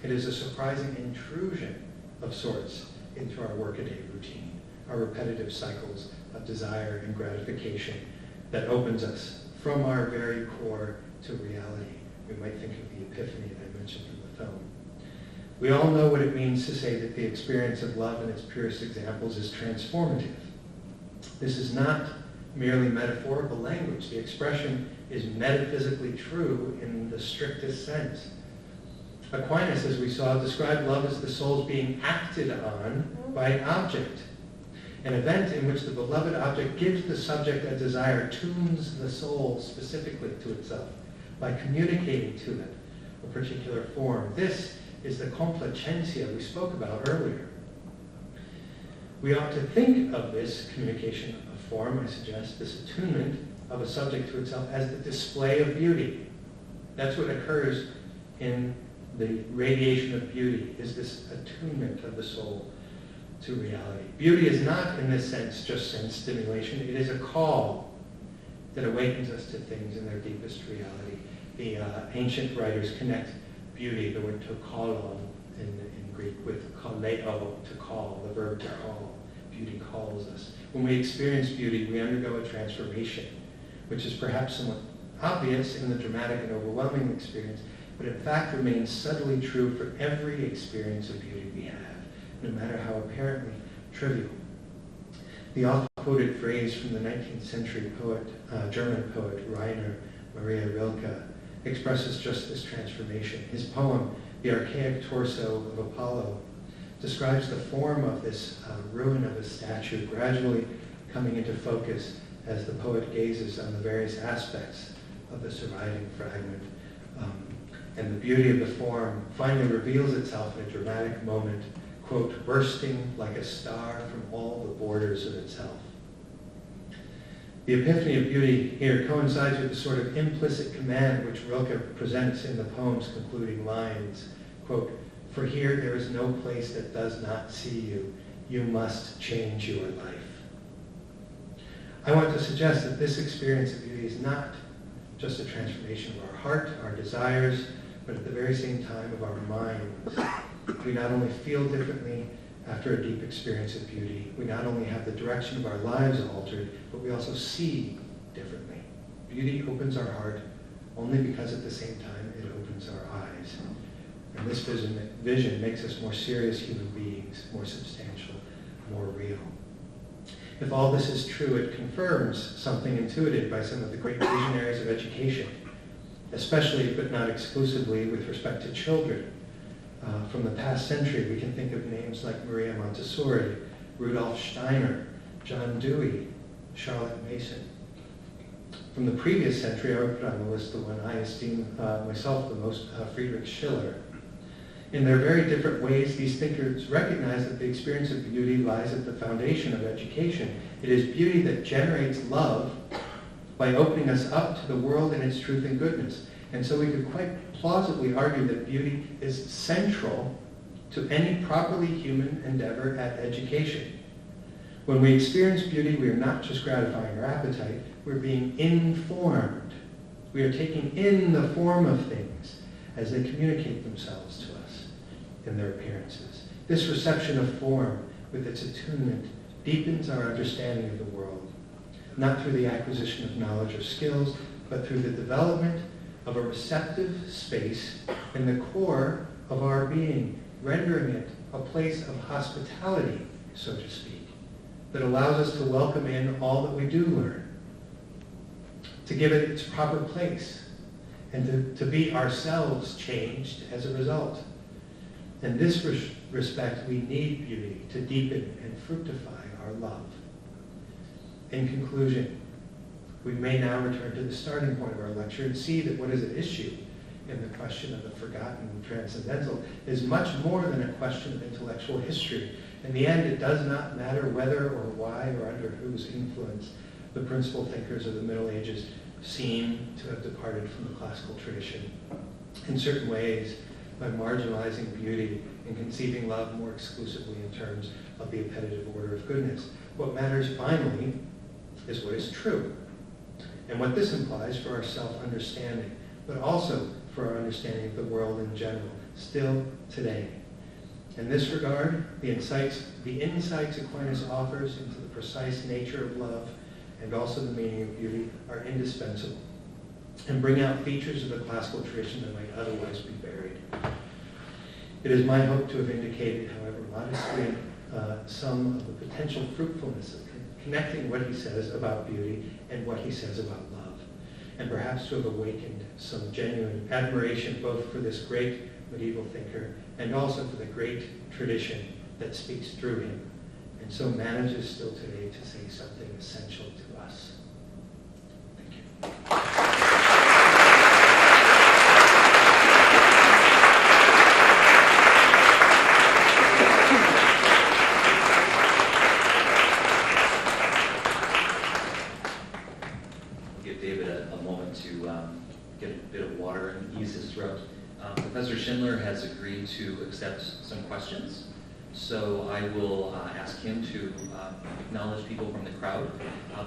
It is a surprising intrusion of sorts into our workaday routine, our repetitive cycles of desire and gratification that opens us from our very core to reality. We might think of the epiphany that I mentioned from the film. We all know what it means to say that the experience of love in its purest examples is transformative. This is not merely metaphorical language. The expression is metaphysically true in the strictest sense. Aquinas, as we saw, described love as the soul's being acted on by an object, an event in which the beloved object gives the subject a desire, tunes the soul specifically to itself by communicating to it a particular form. This is the complacencia we spoke about earlier. We ought to think of this communication of form, I suggest, this attunement of a subject to itself as the display of beauty. That's what occurs in the radiation of beauty, is this attunement of the soul to reality. Beauty is not, in this sense, just sense stimulation. It is a call that awakens us to things in their deepest reality. The ancient writers connect beauty, the word to call in Greek, with kaleo, to call, the verb to call. Beauty calls us. When we experience beauty, we undergo a transformation, which is perhaps somewhat obvious in the dramatic and overwhelming experience, but in fact remains subtly true for every experience of beauty we have, no matter how apparently trivial. The oft-quoted phrase from the 19th century poet, German poet Rainer Maria Rilke, expresses just this transformation. His poem, The Archaic Torso of Apollo, describes the form of this ruin of a statue gradually coming into focus as the poet gazes on the various aspects of the surviving fragment. And the beauty of the form finally reveals itself in a dramatic moment, quote, bursting like a star from all the borders of itself. The epiphany of beauty here coincides with the sort of implicit command which Rilke presents in the poem's concluding lines, quote, for here there is no place that does not see you. You must change your life. I want to suggest that this experience of beauty is not just a transformation of our heart, our desires, but at the very same time of our minds. We not only feel differently after a deep experience of beauty, we not only have the direction of our lives altered, but we also see differently. Beauty opens our heart only because at the same time it opens our eyes. And this vision makes us more serious human beings, more substantial, more real. If all this is true, it confirms something intuited by some of the great visionaries of education, especially but not exclusively with respect to children. From the past century, we can think of names like Maria Montessori, Rudolf Steiner, John Dewey, Charlotte Mason. From the previous century, I would put on the list the one I esteem myself the most, Friedrich Schiller. In their very different ways, these thinkers recognize that the experience of beauty lies at the foundation of education. It is beauty that generates love by opening us up to the world and its truth and goodness. And so we could quite plausibly argue that beauty is central to any properly human endeavor at education. When we experience beauty, we are not just gratifying our appetite, we're being informed. We are taking in the form of things as they communicate themselves to us in their appearances. This reception of form, with its attunement, deepens our understanding of the world, not through the acquisition of knowledge or skills, but through the development of a receptive space in the core of our being, rendering it a place of hospitality, so to speak, that allows us to welcome in all that we do learn, to give it its proper place, and to be ourselves changed as a result. In this respect, we need beauty to deepen and fructify our love. In conclusion, we may now return to the starting point of our lecture and see that what is at issue in the question of the forgotten transcendental is much more than a question of intellectual history. In the end, it does not matter whether or why or under whose influence the principal thinkers of the Middle Ages seem to have departed from the classical tradition. In certain ways, by marginalizing beauty and conceiving love more exclusively in terms of the appetitive order of goodness. What matters finally is what is true, and what this implies for our self-understanding, but also for our understanding of the world in general, still today. In this regard, the insights Aquinas offers into the precise nature of love and also the meaning of beauty are indispensable and bring out features of the classical tradition that might otherwise be buried. It is my hope to have indicated, however modestly, some of the potential fruitfulness of connecting what he says about beauty and what he says about love, and perhaps to have awakened some genuine admiration both for this great medieval thinker and also for the great tradition that speaks through him, and so manages still today to say something essential to us. Thank you. Professor Schindler has agreed to accept some questions, so I will ask him to acknowledge people from the crowd.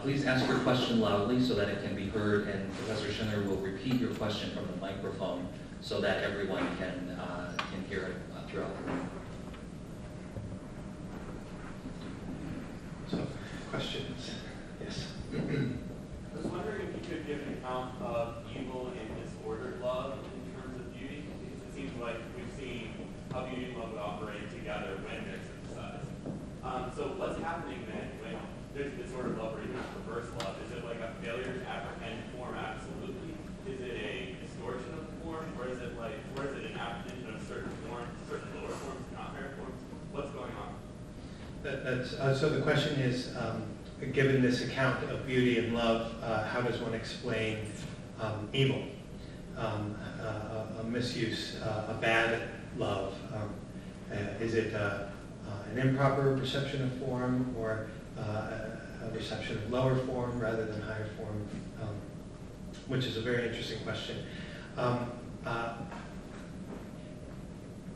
Please ask your question loudly so that it can be heard, and Professor Schindler will repeat your question from the microphone so that everyone can hear it throughout the room. So, questions? Yes. I was wondering if you could give an account of evil and disordered love in terms of beauty, because it seems like we've seen how beauty and love would operate together when they're synthesized. So what's happening then when there's disordered love or even perverse love? Is it like a failure to apprehend form absolutely? Is it a distortion of form, or is it an apprehension of certain forms, certain lower forms, not higher forms? What's going on? So the question is, given this account of beauty and love, how does one explain evil, a misuse, a bad love? Is it an improper perception of form, or a reception of lower form rather than higher form? Which is a very interesting question.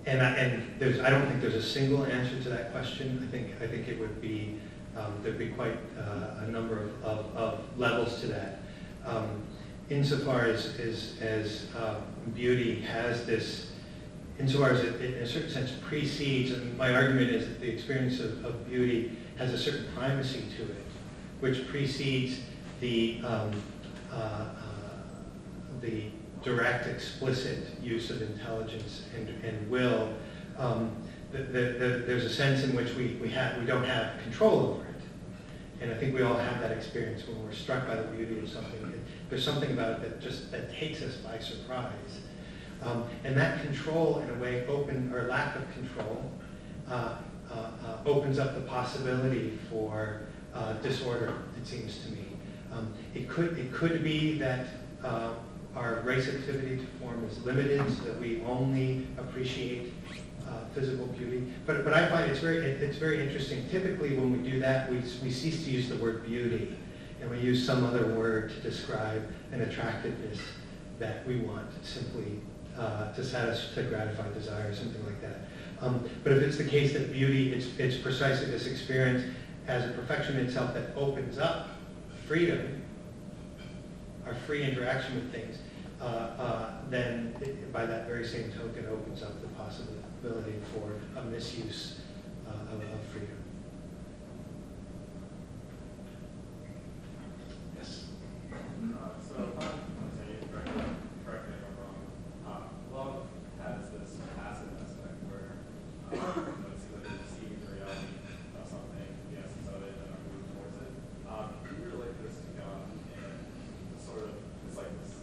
And I don't think there's a single answer to that question. I think it would be there'd be quite a number of levels to that. Insofar as beauty has this, insofar as it in a certain sense precedes, and my argument is that the experience of beauty has a certain primacy to it, which precedes the direct, explicit use of intelligence and will. There's a sense in which we don't have control over it. And I think we all have that experience when we're struck by the beauty of something. There's something about it that takes us by surprise. And that control, in a way, lack of control, opens up the possibility for disorder, it seems to me. It could be that our receptivity to form is limited, so that we only appreciate physical beauty. But I find it's very interesting. Typically, when we do that, we cease to use the word beauty, and we use some other word to describe an attractiveness that we want simply to gratify desire, or something like that. But if it's the case that beauty, it's precisely this experience as a perfection itself that opens up freedom, our free interaction with things, then by that very same token opens up the possibility for a misuse of freedom. Yes? So if I'm saying it correctly, correct me if I'm wrong, love has this passive aspect where it's like we're receiving the reality of something, the essence of it, and are moving towards it. Can you relate this to God and sort of it's like this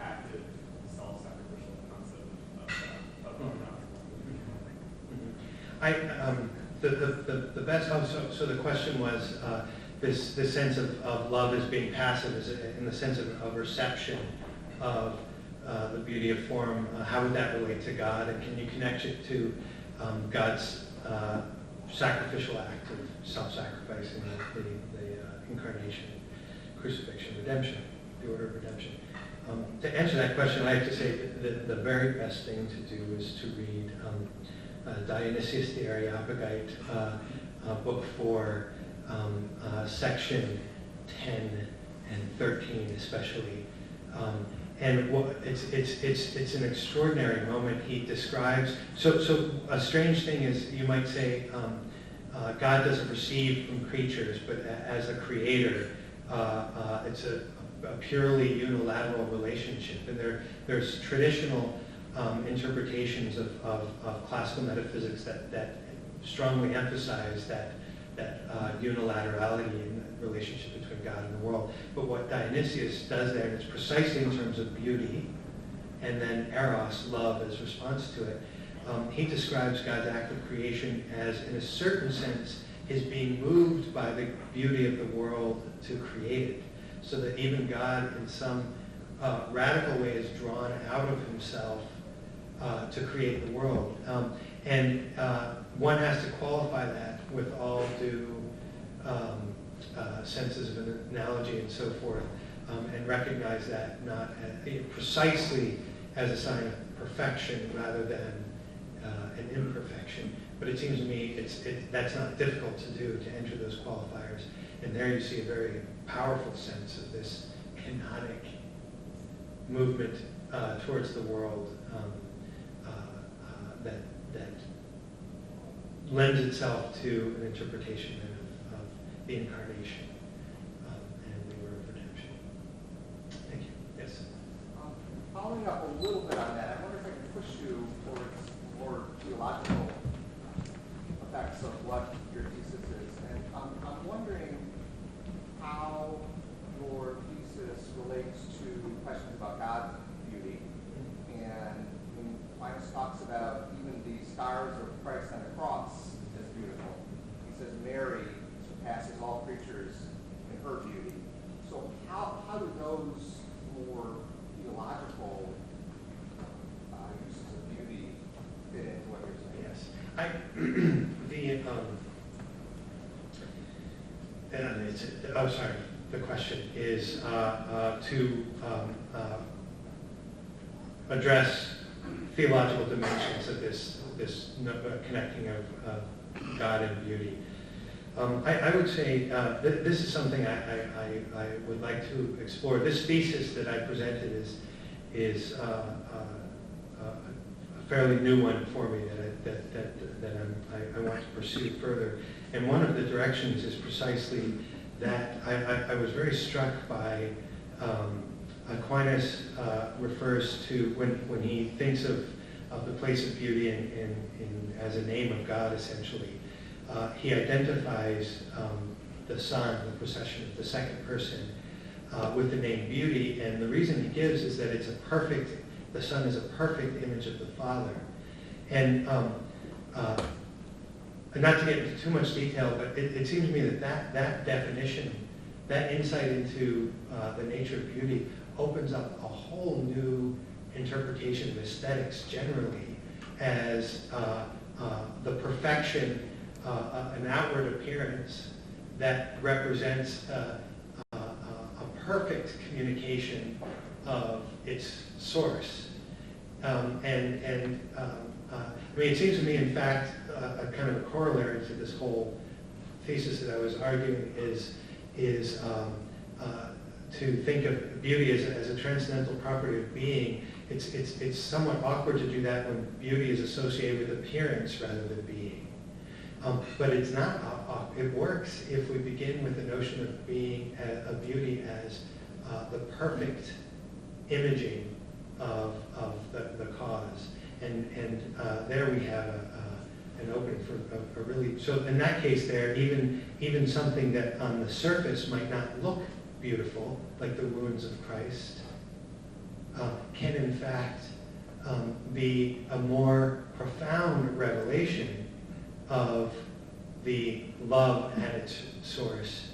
active, self-sacrificial concept of God? The best. So the question was this sense of love as being passive, in the sense of reception of the beauty of form. How would that relate to God, and can you connect it to God's sacrificial act of self-sacrifice in the incarnation, crucifixion, redemption, the order of redemption? To answer that question, I have to say that the very best thing to do is to read Dionysius the Areopagite, book 4, section 10 and 13 especially. And it's an extraordinary moment. He describes, so a strange thing is, you might say, God doesn't receive from creatures, but as a creator, it's a purely unilateral relationship. And there's traditional interpretations of classical metaphysics that strongly emphasize that unilaterality in the relationship between God and the world. But what Dionysius does there, and it's precisely in terms of beauty, and then eros, love, as response to it, he describes God's act of creation as, in a certain sense, his being moved by the beauty of the world to create it, so that even God, in some radical way, is drawn out of himself to create the world. And one has to qualify that with all due senses of an analogy and so forth, and recognize that not precisely as a sign of perfection rather than an imperfection. But it seems to me that's not difficult to do, to enter those qualifiers. And there you see a very powerful sense of this canonic movement towards the world that lends itself to an interpretation of the incarnation and the order of redemption. Thank you. Yes? Following up a little bit on that, I wonder if I can push you towards more theological effects of what your thesis is. And I'm wondering how your thesis relates to questions about God's beauty. And when Aquinas talks about even the scars of Christ on the cross as beautiful, he says Mary surpasses all creatures in her beauty. So how do those more theological uses of beauty fit into what you're saying? Yes. The question is to address theological dimensions of this connecting of God and beauty. I would say this is something I would like to explore. This thesis that I presented is a fairly new one for me that I want to pursue further. And one of the directions is precisely that. I was very struck by Aquinas refers to, when he thinks of the place of beauty as a name of God, essentially, he identifies the Son, the procession of the second person, with the name beauty. And the reason he gives is that the Son is a perfect image of the Father. And not to get into too much detail, but it seems to me that definition, that insight into the nature of beauty opens up a whole new interpretation of aesthetics generally as the perfection, an outward appearance that represents a perfect communication of its source. I mean, it seems to me, in fact, a kind of a corollary to this whole thesis that I was arguing is to think of beauty as a transcendental property of being. It's somewhat awkward to do that when beauty is associated with appearance rather than being. But it's not. It works if we begin with the notion of being of beauty as the perfect imaging of the cause, and there we have an opening for a really. So in that case, there even something that on the surface might not look beautiful, like the wounds of Christ, can in fact be a more profound revelation of the love at its source,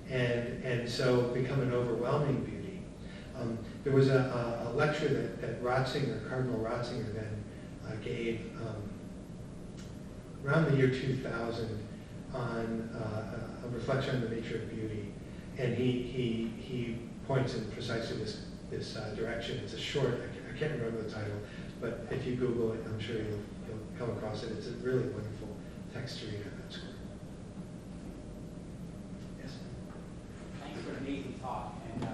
and so become an overwhelming beauty. There was a lecture that Cardinal Ratzinger then gave around the year 2000 on a reflection on the nature of beauty, and he points in precisely this direction. It's a short, I can't remember the title, but if you Google it, I'm sure you'll come across it. It's a really wonderful text to read on that score. Yes? Thanks for an amazing talk, and I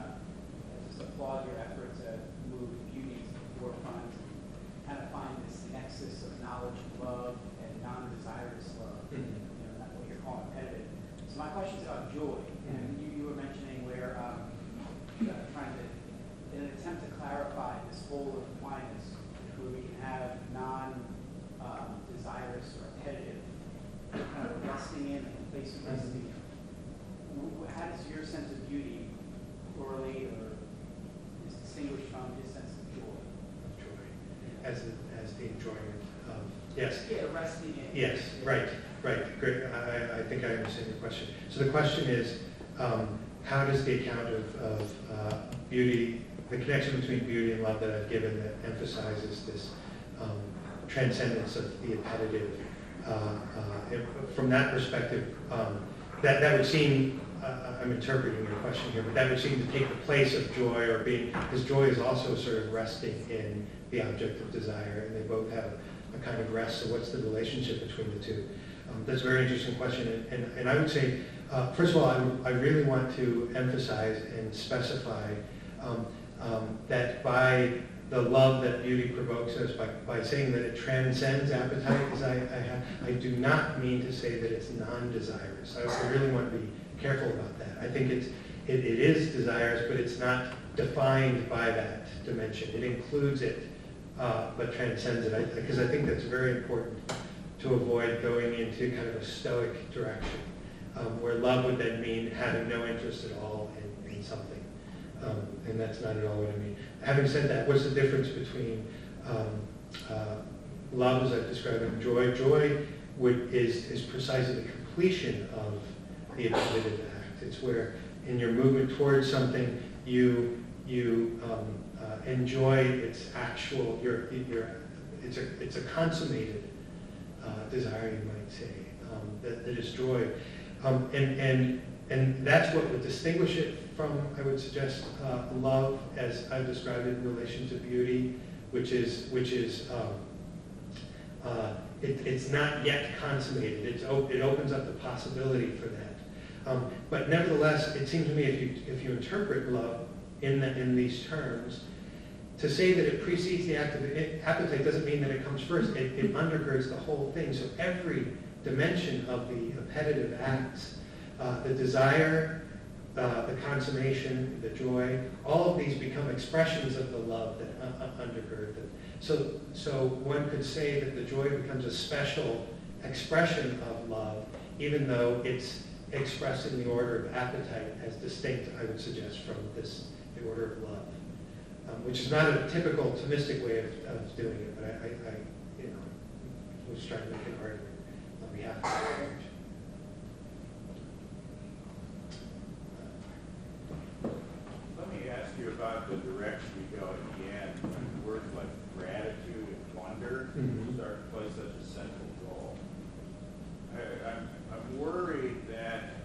just applaud your effort to move beauty to the forefront and kind of find this nexus of knowledge and love and non-desirous love, not what you're calling repetitive. So my question is about joy, and you were mentioning where trying to, in an attempt to clarify this whole of Aquinas, where we can have non-desirous or repetitive, kind of resting in and place of resting. How does your sense of beauty correlate or is distinguished from his sense of joy? Joy, as the enjoyment of, yes. Yeah, resting in. Yes, right, great. I think I understand your question. So the question is, how does the account of beauty, the connection between beauty and love that I've given that emphasizes this transcendence of the appetitive, from that perspective, that would seem, I'm interpreting your question here, but that would seem to take the place of joy or being, because joy is also sort of resting in the object of desire, and they both have a kind of rest. So what's the relationship between the two? That's a very interesting question, and I would say, first of all, I really want to emphasize and specify that by the love that beauty provokes us, by saying that it transcends appetite, as I do not mean to say that it's non-desirous. I really want to be careful about that. I think it is desirous, but it's not defined by that dimension. It includes it, but transcends it, because I think that's very important to avoid going into kind of a stoic direction, where love would then mean having no interest at all in something. And that's not at all what I mean. Having said that, what's the difference between love, as I've described it, and joy? Joy is precisely the completion of the appetitive act. It's where, in your movement towards something, you enjoy its actual. It's a consummated desire, you might say, that is joy, and that's what would distinguish it from, I would suggest, love, as I've described it in relation to beauty, which is it's not yet consummated. It opens up the possibility for that. But nevertheless, it seems to me if you interpret love in these terms, to say that it precedes the act of appetite doesn't mean that it comes first. It undergirds the whole thing. So every dimension of the appetitive acts, the desire, the consummation, the joy, all of these become expressions of the love that undergird them. So one could say that the joy becomes a special expression of love, even though it's expressed in the order of appetite as distinct, I would suggest, from the order of love, which is not a typical Thomistic way of doing it, but I was trying to make an argument on behalf of the church. Let me ask you about the direction you go at the end. When words like gratitude and wonder start to play such a central role. I'm worried that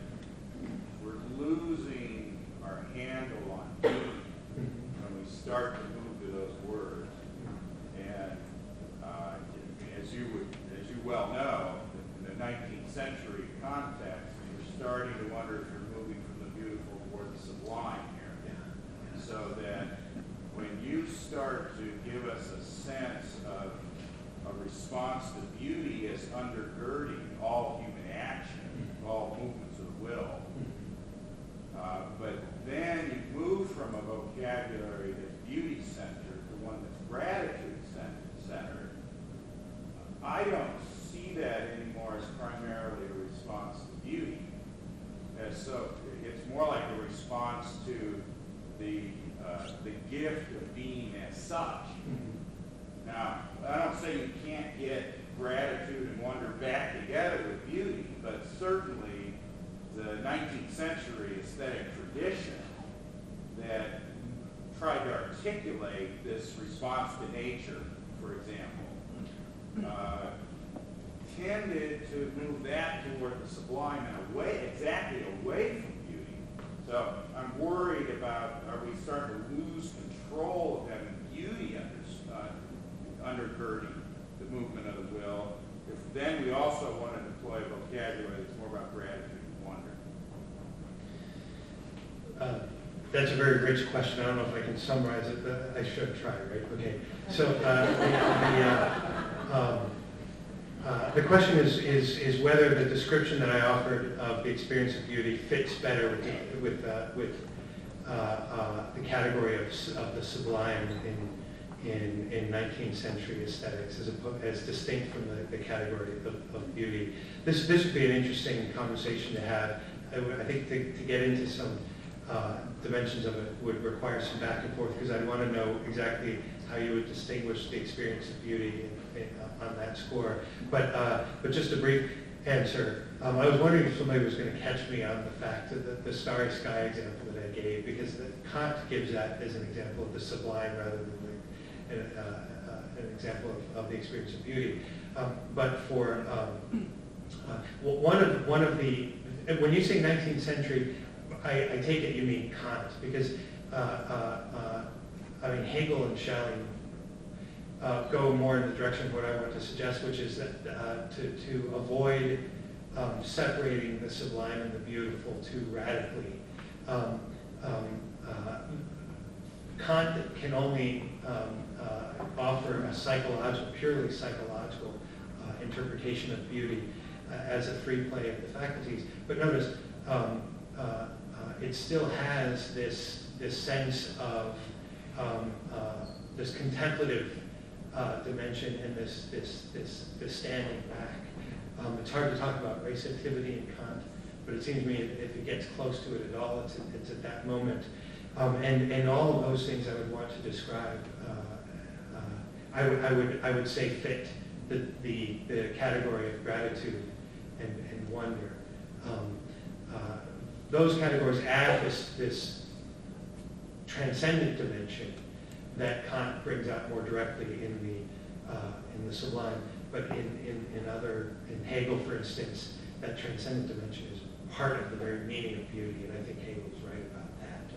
we're losing our handle on meaning when we start to move to those words. And as you well know, in the 19th century context, we're starting to wonder if we're moving from the beautiful toward the sublime here. So that when you start to give us a sense of a response to beauty as undergirding all human action, all movements of the will, but then you move from a vocabulary that's beauty-centered to one that's gratitude-centered, I don't see that anymore as primarily a response to beauty. So it's more like a response to the gift of being as such. Now, I don't say you can't get gratitude and wonder back together with beauty, but certainly the 19th century aesthetic tradition that tried to articulate this response to nature, for example, tended to move that toward the sublime and away, exactly away from beauty. So I'm worried about, are we starting to lose control of having beauty undergirding the movement of the will, if then we also want to deploy a vocabulary that's more about gratitude and wonder? That's a very rich question. I don't know if I can summarize it, but I should try, right? Okay. So the question is whether the description that I offered of the experience of beauty fits better with the category of the sublime in 19th century aesthetics as distinct from the category of beauty. This would be an interesting conversation to have. I think to get into some dimensions of it would require some back and forth, because I'd want to know exactly how you would distinguish the experience of beauty on that score. But just a brief answer. I was wondering if somebody was going to catch me on the fact that the starry sky example that I gave, because Kant gives that as an example of the sublime rather than an example of the experience of beauty. But for one of the, when you say 19th century, I take it you mean Kant, because Hegel and Schelling go more in the direction of what I want to suggest, which is that to avoid separating the sublime and the beautiful too radically. Kant can only offer a purely psychological interpretation of beauty as a free play of the faculties. But notice, it still has this sense of this contemplative dimension and this standing back. It's hard to talk about receptivity in Kant, but it seems to me if it gets close to it at all, it's at that moment. And all of those things I would want to describe, I would say fit the category of gratitude and wonder. Those categories add this transcendent dimension that Kant brings out more directly in the sublime, but in Hegel, for instance, that transcendent dimension is part of the very meaning of beauty, and I think Hegel's right about that.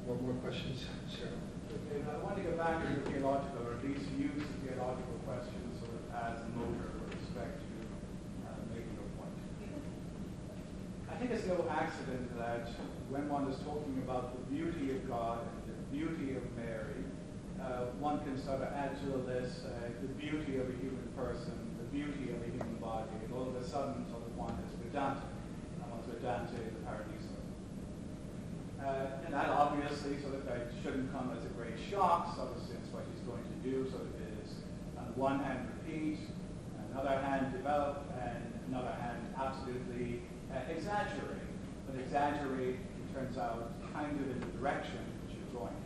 One more question, Sarah? Okay, I want to go back to the theological, or at least use the theological question sort of as a motor with respect to making a point. I think it's no accident that when one is talking about the beauty of God and the beauty of Mary, one can sort of add to this the beauty of a human person, the beauty of a human body, and all of a sudden sort of one is redundant, and one's redundant in the Paradiso. And that obviously sort of shouldn't come as a great shock, sort of since what he's going to do sort of is on one hand repeat, and another hand develop, and another hand absolutely exaggerate. But exaggerate, it turns out, kind of in the direction which you're going.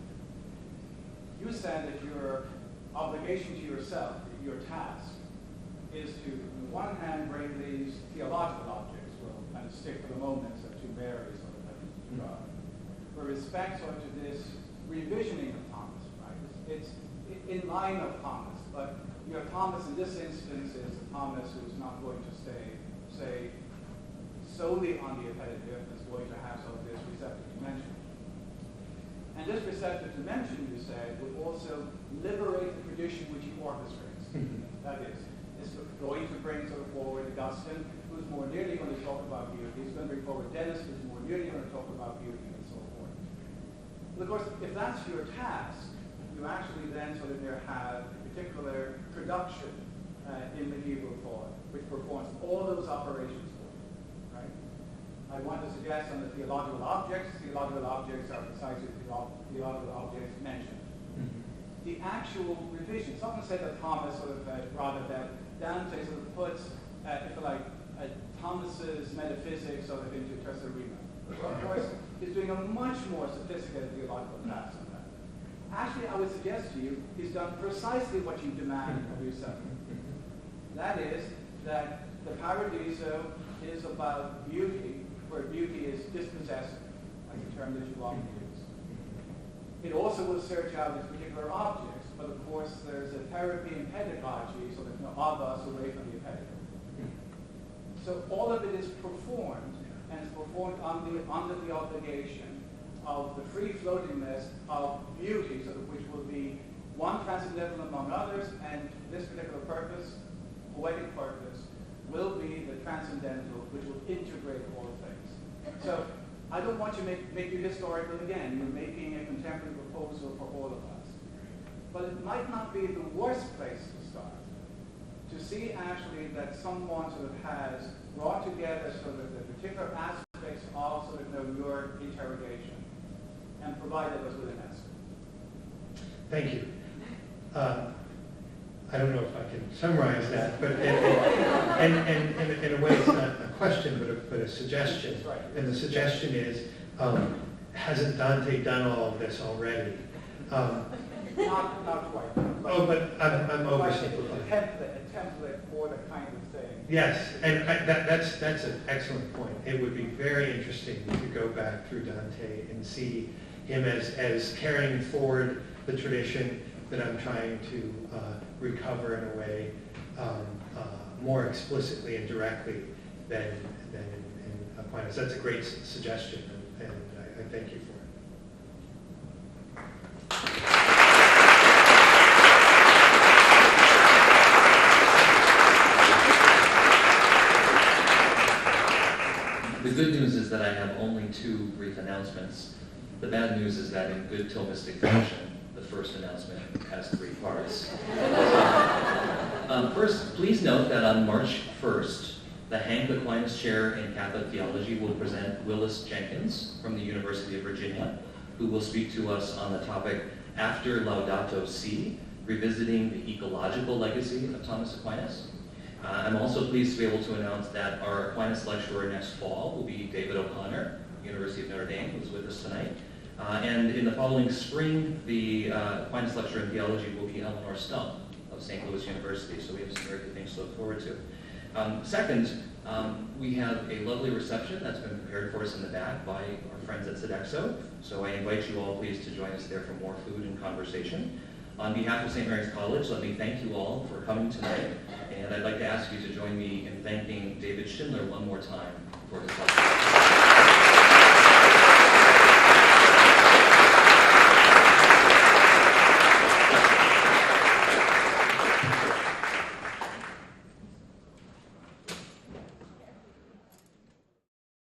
You said that your obligation to yourself, your task, is to, on the one hand, bring these theological objects, we'll kind of stick for the moment to Mary's sort of God, with respect sort of to this revisioning of Thomas, right? It's in line of Thomas, but your Thomas in this instance is a Thomas who's not going to say solely on the appetitive, is going to have sort of this receptive dimension. And this receptive dimension, you said, would also liberate the tradition which he orchestrates. That is, it's going to bring sort of forward Augustine, who's more nearly going to talk about beauty. He's going to bring forward Dennis, who's more nearly going to talk about beauty, and so forth. But of course, if that's your task, you actually then sort of there have a particular production in medieval thought, which performs all those operations for you, right? I want to suggest on the theological objects are precisely the theological objects mentioned. The actual revision, someone said that Thomas sort of, rather that Dante sort of puts, if you like, Thomas's metaphysics sort of into Tessarima. Of course, he's doing a much more sophisticated theological task on that. Actually, I would suggest to you, he's done precisely what you demand of yourself. That is, that the Paradiso is about beauty, where beauty is dispossessive, like the term that you often use. It also will search out these particular objects, but of course there's a therapy and pedagogy, so there's no of us away from the appetitive. So all of it is performed, and it's performed under the obligation of the free-floatingness of beauty, so that which will be one transcendental among others, and this particular purpose, poetic purpose, will be the transcendental, which will integrate all things. So I don't want to make you historical again. You're making a contemporary proposal for all of us. But it might not be the worst place to start, to see actually that someone sort of has brought together sort of the particular aspects of sort of your interrogation and provided us with an answer. Thank you. I don't know if I can summarize that, but in a way it's not a question, but a suggestion. That's right. And the suggestion is, hasn't Dante done all of this already? Not quite. But I'm oversimplifying. A template for the kind of thing. Yes, and that's an excellent point. It would be very interesting to go back through Dante and see him as carrying forward the tradition that I'm trying to recover in a way more explicitly and directly than in Aquinas. That's a great suggestion, and I thank you for it. The good news is that I have only two brief announcements. The bad news is that in good Thomistic fashion, the first announcement has three parts. First, please note that on March 1st, the Hank Aquinas Chair in Catholic Theology will present Willis Jenkins from the University of Virginia, who will speak to us on the topic After Laudato Si, Revisiting the Ecological Legacy of Thomas Aquinas. I'm also pleased to be able to announce that our Aquinas lecturer next fall will be David O'Connor, University of Notre Dame, who's with us tonight. And in the following spring, the Aquinas lecturer in theology will be Eleanor Stump of St. Louis University, so we have some very good things to look forward to. Second, we have a lovely reception that's been prepared for us in the back by our friends at Sodexo, so I invite you all please to join us there for more food and conversation. On behalf of St. Mary's College, let me thank you all for coming tonight, and I'd like to ask you to join me in thanking David Schindler one more time for his help.